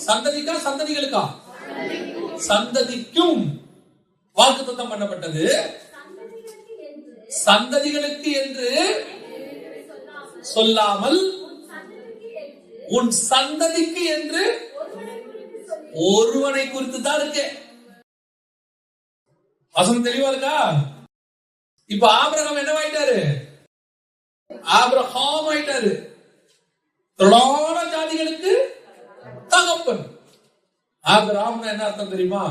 சந்ததிக்கா, சந்ததிகளுக்கா? சந்ததிக்கும் வாக்குத்தத்தம் பண்ணப்பட்டது. சந்ததிகளுக்கு என்று சொல்லாமல் உன் சந்ததிக்கு என்று ஒருவனை குறித்து தான் இருக்கு. வசனம் தெளிவா இருக்கா? இப்ப ஆபிரகாம் என்னவாயிட்டாரு? ஆபிரகாம் ஆயிட்டாரு, திரளான ஜாதிகளுக்கு தகப்பன். ஆபிரகாம் என்ன அர்த்தம் தெரியுமா?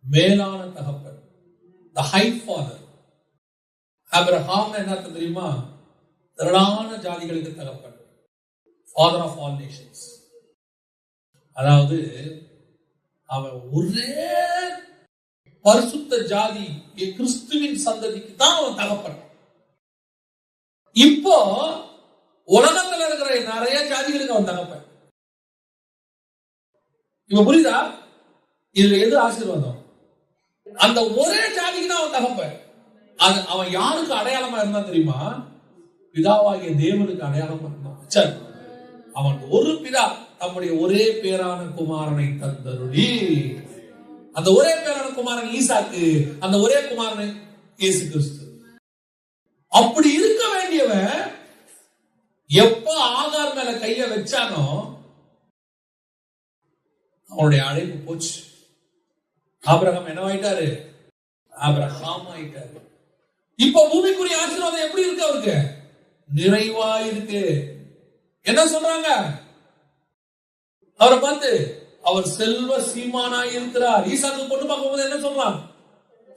மேலான தகப்பன், the high father. ஆபிரகாம் என்ன அர்த்தம் தெரியுமா? திரளான ஜாதிகளுக்கு தகப்பன், father of all nations. அதாவது அவன் ஒரே பரிசுத்த ஜாதி கிறிஸ்துவின் சந்ததிக்கு தான் அவன் தகப்பன். இப்போ உலகத்துல இருக்கிற நிறைய ஜாதிகளுக்கு அவன் தகப்பன். இப்ப புரியுதா? இதுல எது ஆசீர்வாதம்? அந்த ஒரே ஜாதிக்கு தான் அவன் தகப்பன். அவன் யாருக்கு அடையாளமா இருந்தான் தெரியுமா? பிதாவாகிய தேவனுக்கு அடையாளமா இருந்தான். சரி, அவன் ஒரு பிதா தம்முடைய ஒரே பேரான குமாரனை தந்தருளி, அந்த ஒரே பேரான குமாரன் ஈசாக்கு, அந்த ஒரே குமாரன் இயேசு கிறிஸ்து. அப்படி இருக்க வேண்டியவன் எப்ப ஆகார் மேல கைய வச்சானோ அவனுடைய அழைப்பு போச்சு. ஆபிரகாம் என்னவாயிட்டாரு? ஆபிரகாம் ஆயிட்டாரு. இப்ப பூமிக்குரிய ஆசீர்வாதம் எப்படி இருக்கு? அவருக்கு நிறைவா இருக்கு. என்ன சொல்றாங்க அவரை பார்த்து? அவர் செல்வ சீமானாய் இருக்கிறார். ஈசாக்கு பொண்ணு பார்க்கும் போது என்ன சொல்றான்?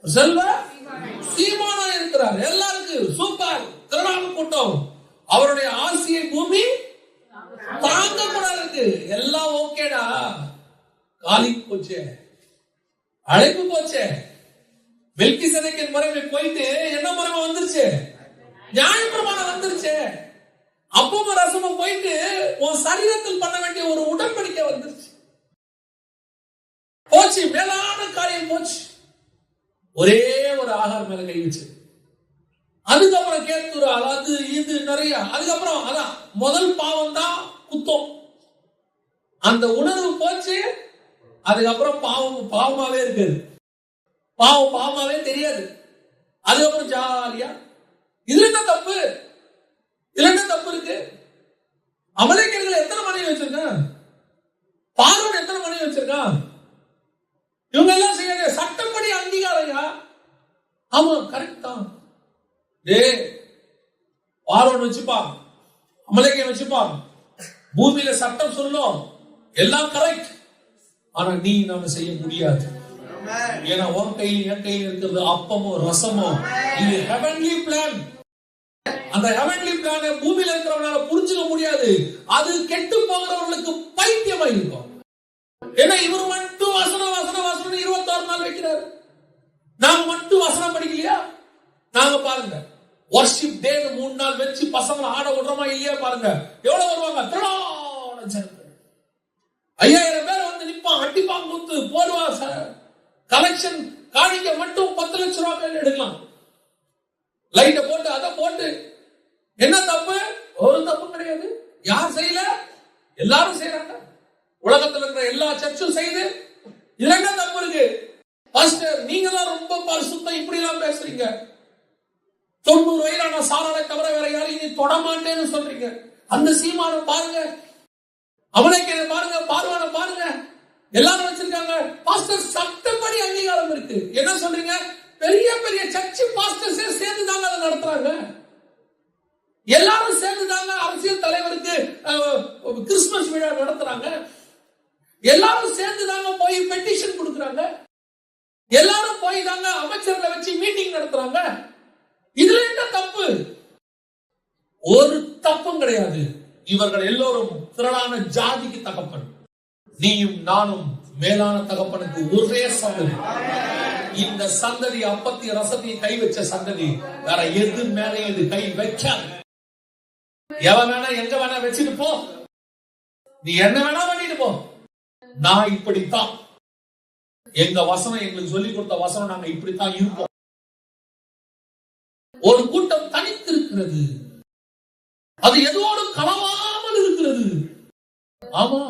செல்வ சீமானாய் இருக்கிறார். எல்லாருக்கும் சூப்பர், திரளான கூட்டம். அவருடைய ஆசையை பூமி தாங்க கூட இருக்கு. எல்லாம் ஓகேடா, காலி போச்சே, அழைப்பு போச்சே. மெல்கிசேதேக்கின் முறைமை போயிட்டு என்ன முறைமை வந்துருச்சு? நியாயப்பிரமாணம் வந்துருச்சு. அப்பமும் ரசமும் போயிட்டு உன் சரீரத்தில் பண்ண வேண்டிய ஒரு உடன்படிக்கை வந்துருச்சு. போச்சு, மேலான காரியம் போச்சு. ஒரே ஒரு ஆகார் மேல கை வச்சு, அதுக்கப்புறம் கேத்துறால், அது இது நிறைய. அதுக்கப்புறம் அதான் முதல் பாவம் தான் குத்தம். அந்த உணர்வு போச்சு. அதுக்கப்புறம் பாவம் பாவமாவே இருக்காது, பாவம் பாவமாவே தெரியாது. அதுக்கப்புறம் ஜாலியா. இதுல என்ன தப்பு? இதுல என்ன தப்பு இருக்கு? அமலேக்கியர்கள் எத்தனை மனைவி வச்சிருக்கான்? பார்வோன் எத்தனை மனைவி வச்சிருக்கான்? இவங்க எல்லாம் செய்ய சட்டப்படி அங்கீகாரையா? ஆமா, கரெக்ட் தான். பார்வோன் வச்சுப்பான், அமலேக்கியன் வச்சுப்பான், பூமியில சட்டம் சொல்லும், எல்லாம் கரெக்ட். ஆனா நீ நாம செய்ய முடியாது. ஏன்னா உன் கையில் என் கையில் இருக்கிறது அப்பமோ ரசமோ. இது ஹெவன்லி பிளான். அந்த ஹெவன்லி பிளானை பூமியில இருக்கிறவனால புரிஞ்சுக்க முடியாது. அது கெட்டு போகிறவர்களுக்கு பைத்தியமா இருக்கும். ஏன்னா இவர் மட்டும் வசனம் 26 நாள் வைக்கிறாரு. நாங்க மட்டும் வசனம் படிக்கலையா? நாங்க பாருங்க வர்ஷிப் டே 3 நாள் வச்சு பசங்களை ஆட விடுறோமா இல்லையா? பாருங்க எவ்வளவு வருவாங்க. 5000 பேர் வந்து நிப்பான், அட்டிப்பான், குத்து போடுவா. கலெக்ஷன் காணிக்க மட்டும் 10 லட்சம் ரூபாய் எடுக்கலாம். லைட்ட போட்டு அதை போட்டு என்ன தப்பு? ஒரு தப்பு கிடையாது. யார் செய்யல? எல்லாரும் செய்யறாங்க. உலகத்தில் இருக்கிற எல்லா சர்ச்சும் செய்து இதுல என்ன தப்பு இருக்கு? பாஸ்டர் நீங்க தான் ரொம்ப பரிசுத்தம் இப்படி எல்லாம் பேசுறீங்க. 90 வயதான சாராரை தவிர வேற யாரையும் நீ தொடமாட்டேன்னு சொல்றீங்க. அந்த சீமான பாருங்க, அவனுக்கு பாருங்க, பார்வான பாருங்க, எல்லாரும் வச்சிருக்காங்க. பாஸ்டர் சட்டப்படி அங்கீகாரம் இருக்கு. என்ன சொல்றீங்க? பெரிய பெரிய சர்ச்சு பாஸ்டர்ஸே சேர்ந்து தாங்க அதை நடத்துறாங்க. எல்லாரும் சேர்ந்து தாங்க அரசியல் தலைவருக்கு கிறிஸ்துமஸ் விழா நடத்துறாங்க. எல்லாரும் சேர்ந்து தாங்க போய் பெட்டிஷன் கொடுக்கறாங்க. எல்லாரும் போய் தாங்க அமைச்சர்களை வச்சு மீட்டிங் நடத்துறாங்க. இதுல என்ன தப்பு? ஒரு தப்பும் கிடையாது. இவர்கள் எல்லோரும் திரளான ஜாதிக்கு தகப்பன். நீயும் நானும் மேலான தகப்பனுக்கு ஒரே சந்ததி. இந்த சந்ததி அப்பத்தி ரசத்தையும் கை வச்ச சந்ததி. வேற எது மேல இது கை வைக்காது. எவன் வேணா எங்க வேணா வச்சுட்டு போ, நீ என்ன வேணா பண்ணிட்டு போ. நான் இப்படித்தான், எங்க வசனம் எங்களுக்கு சொல்லி கொடுத்த வசனம் நாங்க இப்படித்தான் இருப்போம். ஒரு கூட்டம் தனித்து இருக்கிறது, அது எதோடு கலவாமல் இருக்கிறது. ஆமா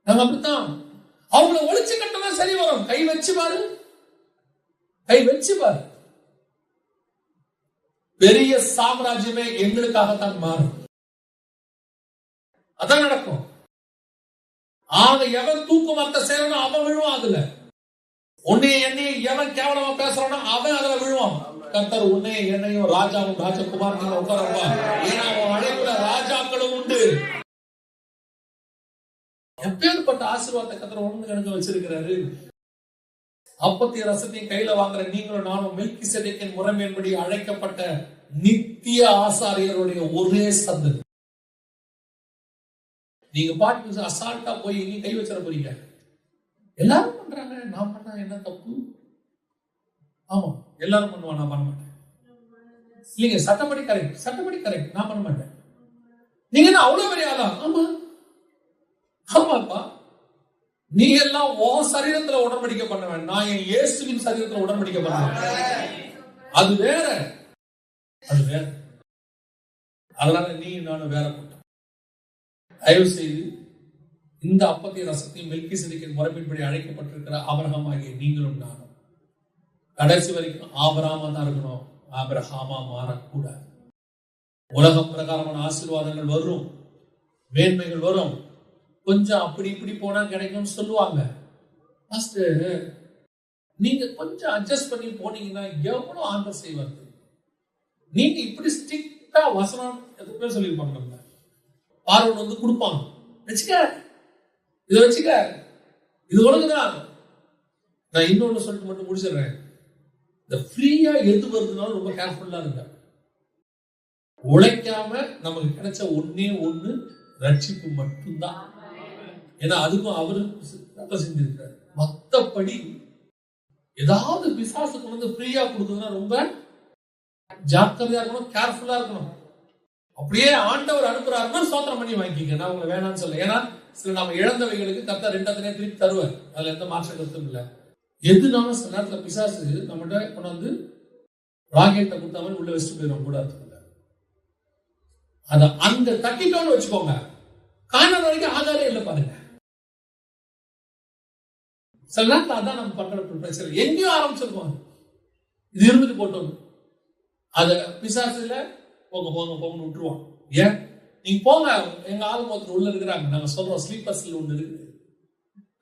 நாங்க அப்படித்தான். அவங்களை ஒழிச்சு கட்டணும் சரி வரும். கை வச்சு பாரு, கை வச்சு பாரு. பெரிய சாம்ராஜ்யமே எங்களுக்காகத்தான் மாறும். அதான் நடக்கும். ஆக எவன் தூக்கு வார்த்தை செய்யறோம் அவன் விழுவான். அதுல உன்னைய என்னையும் எவன் கேவலமா பேசுறானோ அவன் அதுல விழுவான். கர்த்தர் உன்னைய என்னையும் ராஜாவும் ராஜகுமார் உட்காரப்பா. ஏன்னா அவன் அழைப்புல ராஜாக்களும் உண்டு. எப்பேற்பட்ட ஆசீர்வாதத்தை கர்த்தர் ஒண்ணு கணக்கு வச்சிருக்கிறாரு. அப்பத்திய ரசத்தையும் கையில வாங்குற நீங்களும் நானும் மெல்கிசேதேக்கின் முறைமையின்படி அழைக்கப்பட்ட நித்திய ஆசாரியருடைய ஒரே சந்ததி. நீங்க பாட்டு அசால்ட்டா போய் நீ கை வச்சிட போறீங்க. எல்லாரும் பண்றாங்க, நான் பண்ணா என்ன தப்பு? ஆமா எல்லாரும் பண்ணுவான், நான் பண்ண மாட்டேன். இல்லைங்க சட்டப்படி கரெக்ட், சட்டப்படி கரெக்ட், நான் பண்ண மாட்டேன். நீங்க என்ன அவ்வளவு பெரிய ஆளா? ஆமா ஆமாப்பா, நீ எல்லாம் உன் சரீரத்துல உடன்படிக்கை பண்ண வேண்டாம், நான் என் இயேசுவின் சரீரத்துல உடன்படிக்கை பண்ணுவேன். அது வேற, அது வேற. அதனால நீ நானும் வேற போட்டோம். தயவு செய்து இந்த அப்பத்திய ரசத்தையும் மெல்கிசேதேக்கின் முறைமையின்படி அழைக்கப்பட்டிருக்கிற ஆபிரகாம் ஆகிய நீங்களும் நானும் கடைசி வரைக்கும் ஆபிரகாமா தான் இருக்கணும். ஆபிரகாமா மாறக்கூடாது. உலகம் பிரகாரமான ஆசீர்வாதங்கள் வரும், மேன்மைகள் வரும். கொஞ்சம் அப்படி இப்படி போனா கிடைக்கும் சொல்லுவாங்க. நீங்க கொஞ்சம் அட்ஜஸ்ட் பண்ணி போனீங்கன்னா எவ்வளவு ஆண்டர் செய்வார். நீங்க இப்படி ஸ்ட்ரிக்டா வசனம் எதுவுமே சொல்லிருப்பாங்க. பார்வன் வந்து கொடுப்பாங்க, வச்சுக்க இதை வச்சுக்க, இது உனக்குதான். நான் இன்னொன்னு சொல்லிட்டு மட்டும் முடிச்சிடுறேன். இந்த ஃப்ரீயா எது வருதுனாலும் ரொம்ப கேர்ஃபுல்லா இருக்க. உழைக்காம நமக்கு கிடைச்ச ஒன்னே ஒண்ணு ரட்சிப்பு மட்டும்தான். ஏன்னா அதுக்கும் அவரு செஞ்சிருக்காரு. மத்தபடி ஏதாவது பிசாசு கொண்டு வந்து ஃப்ரீயா கொடுக்குதுன்னா ரொம்ப ஜாக்கிரதையா இருக்கணும், கேர்ஃபுல்லா இருக்கணும். அப்படியே ஆண்டவர் அனுப்புறாருன்னா சோத்திரம் பண்ணி வாங்கிக்க. நான் உங்களை வேணாம்னு சொல்ல. ஏன்னா சில நம்ம இழந்தவைகளுக்கு கர்த்தர் ரெண்டத்தினே திருப்பி தருவார். அதுல எந்த மாற்ற கருத்தும் இல்லை. எதுனாலும் சில நேரத்துல பிசாசு நம்மகிட்ட கொண்டு வந்து ராக்கெட்டை கொடுத்த மாதிரி உள்ள வச்சுட்டு போயிடும் கூட. அத அந்த தட்டிட்டோன்னு வச்சுக்கோங்க, காணாத வரைக்கும் ஆதாரம் இல்லை பாருங்க. சில நேரத்தில் அதான் நம்ம பண்ற பிரச்சனை. எங்கேயும் ஆரம்பிச்சிருக்கோம், இது இருந்துட்டு போட்டோம். அத பிசாசுல போங்க போங்க போங்கன்னு விட்டுருவான். ஏன் நீங்க போங்க, எங்க ஆளுங்க ஒருத்தர் உள்ள இருக்கிறாங்க, நாங்க சொல்றோம் ஸ்லீப்பர்ஸ்ல ஒண்ணு இருக்கு,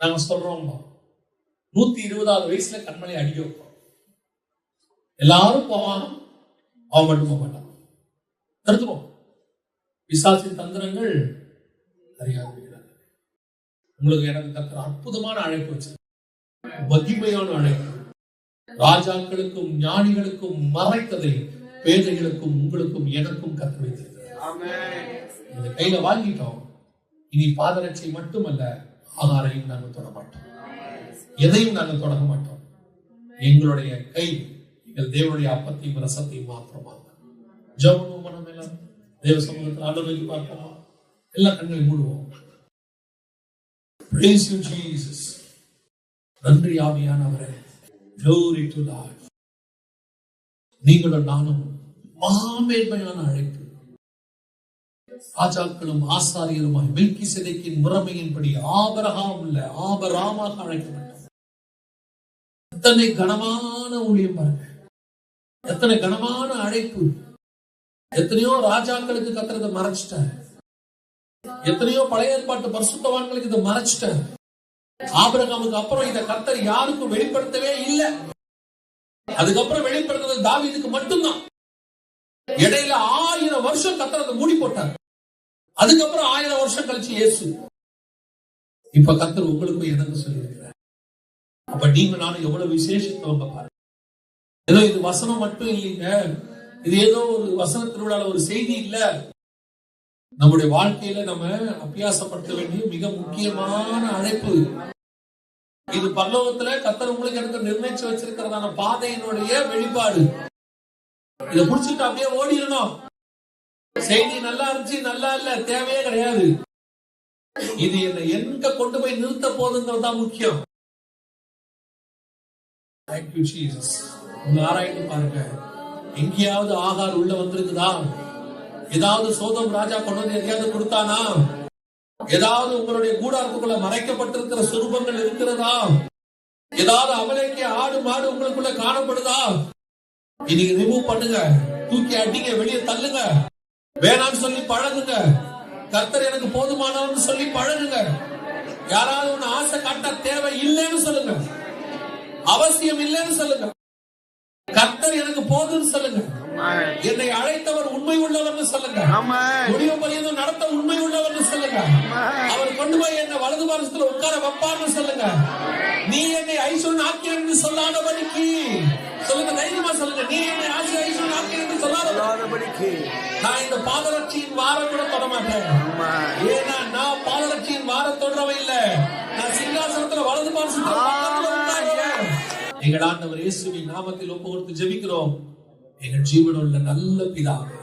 நாங்க சொல்றோம் 120வது வயசுல கண்மலை அடிக்க வைப்போம். எல்லாரும் போவான், அவன் மட்டும் போக மாட்டான். தடுத்துருவோம். பிசாசின் தந்திரங்கள் அறியாது. உங்களுக்கு எனக்கு கர்த்தர் அற்புதமான அழைப்பு வச்சு, மகிமையான அழைப்பு. ராஜாக்களுக்கும் ஞானிகளுக்கும் மறைத்ததை பேதைகளுக்கும் உங்களுக்கும் எனக்கும் கர்த்தர் வைத்திருக்கிறார். இந்த கையில வாங்கிட்டோம். இனி பாதரட்சை மட்டுமல்ல, ஆகாரையும் நாங்கள் தொட மாட்டோம், எதையும் நாங்கள் தொடங்க மாட்டோம். எங்களுடைய கை எங்கள் தேவனுடைய அப்பத்தையும் ரசத்தையும் மாத்திரமாக. ஜெபம் மனம் எல்லாம் தேவ சமூகத்தில் ஆண்டவரை பார்ப்போமா? எல்லா கண்களை மூடுவோம். Praise you, Jesus. நன்றி ஆவியானவரே. Glory to God. நீங்களும் நானும் மாமேன்மையான அழைப்பு, ராஜாக்களும் ஆசாரியருமாய் மெல்கிசேதேக்கின் முறைமையின்படி ஆபிரகாம் இல்ல ஆபிரகாமாக அழைக்கப்பட்டோம். எத்தனை கனமான ஊழியம் பாருங்க, எத்தனை கனமான அழைப்பு. எத்தனையோ ராஜாக்களுக்கு கர்த்தர் மறைச்சிட்டார், எத்தனையோ பழைய ஏற்பாட்டு பரிசுத்தவான்களுக்கு இதை மறைச்சிட்டார். ஆபிரகாமுக்கு அப்புறம் இதை கர்த்தர் யாருக்கும் வெளிப்படுத்தவே இல்லை. அதுக்கப்புறம் வெளிப்படுத்துறது தாவீதுக்கு மட்டும்தான். இடையில 1000 வருஷம் கர்த்தர் அதை மூடி போட்டார். அதுக்கப்புறம் 1000 வருஷம் கழிச்சு இயேசு. இப்ப கர்த்தர் உங்களுக்கும் எனக்கு சொல்லியிருக்கிறார். அப்ப நீங்க நானும் எவ்வளவு விசேஷத்தவங்க பாருங்க. ஏதோ இது வசனம் மட்டும் இல்லைங்க, இது ஏதோ ஒரு வசன திருவிழால ஒரு செய்தி இல்ல. நம்முடைய வாழ்க்கையில நம்ம அபியாசப்படுத்த வேண்டிய மிக முக்கியமான அழைப்பு இது. பரலோகத்துல கர்த்தர் உங்களுக்கு எனக்கு நிர்ணயிச்சு வச்சிருக்கிறதான பாதையினுடைய வெளிப்பாடு. இதை புடிச்சுட்டு அப்படியே ஓடிடணும். செய்தி நல்லா இருந்துச்சு நல்லா இல்ல தேவையே கிடையாது. இது என்னை எங்க கொண்டு போய் நிறுத்த போதுங்கிறதுதான் முக்கியம். Thank you, Jesus. உங்க ஆராய்ந்து பாருங்க, எங்கேயாவது ஆகார் உள்ள வந்திருக்குதா? ஏதாவது சோதம் ராஜா கொண்டு வந்து எதையாவது கொடுத்தானா? ஏதாவது உங்களுடைய கூடாரத்துக்குள்ள மறைக்கப்பட்டிருக்கிற சுரூபங்கள் இருக்கிறதா? ஏதாவது அமலேக்கிய ஆடு மாடு உங்களுக்குள்ள காணப்படுதா? இன்னைக்கு ரிமூவ் பண்ணுங்க, தூக்கி அடிங்க, வெளியே தள்ளுங்க. வேணாம்னு சொல்லி பழகுங்க. கர்த்தர் எனக்கு போதுமானவன்னு சொல்லி பழகுங்க. யாராவது ஒண்ணு ஆசை காட்ட தேவை இல்லைன்னு சொல்லுங்க, அவசியம் இல்லைன்னு சொல்லுங்க. கர்த்தர் எனக்கு போதுன்னு சொல்லுங்க. என்னை அழைத்தவர் உண்மை உள்ளவர் சொல்லுங்க. முடிவு பரியந்தம் நடத்த உண்மை உள்ளவர் சொல்லுங்க. அவர் கொண்டு போய் என்ன வலது பாரசத்துல உட்கார வைப்பார்னு சொல்லுங்க. நீ என்னை ஐஸ்வரன் ஆக்கியன் என்று சொல்லாதபடிக்கு சொல்லுங்க, தைரியமா சொல்லுங்க. நீ என்னை ஐஸ்வரன் ஆக்கியன் என்று சொல்லாதபடிக்கு நான் இந்த பாதரட்சியின் வாரம் கூட தொட மாட்டேன். ஏன்னா நான் பாதரட்சியின் வாரம் தொடரவே இல்லை. நான் சிங்காசனத்துல வலது பாரசத்துல உட்காருவேன். எங்கள் ஆண்டவர் இயேசுவின் நாமத்தில் ஒப்பு கொடுத்து ஜெபிக்கிறோம். எங்கள் ஜீவனுள்ள நல்ல பிதாவே.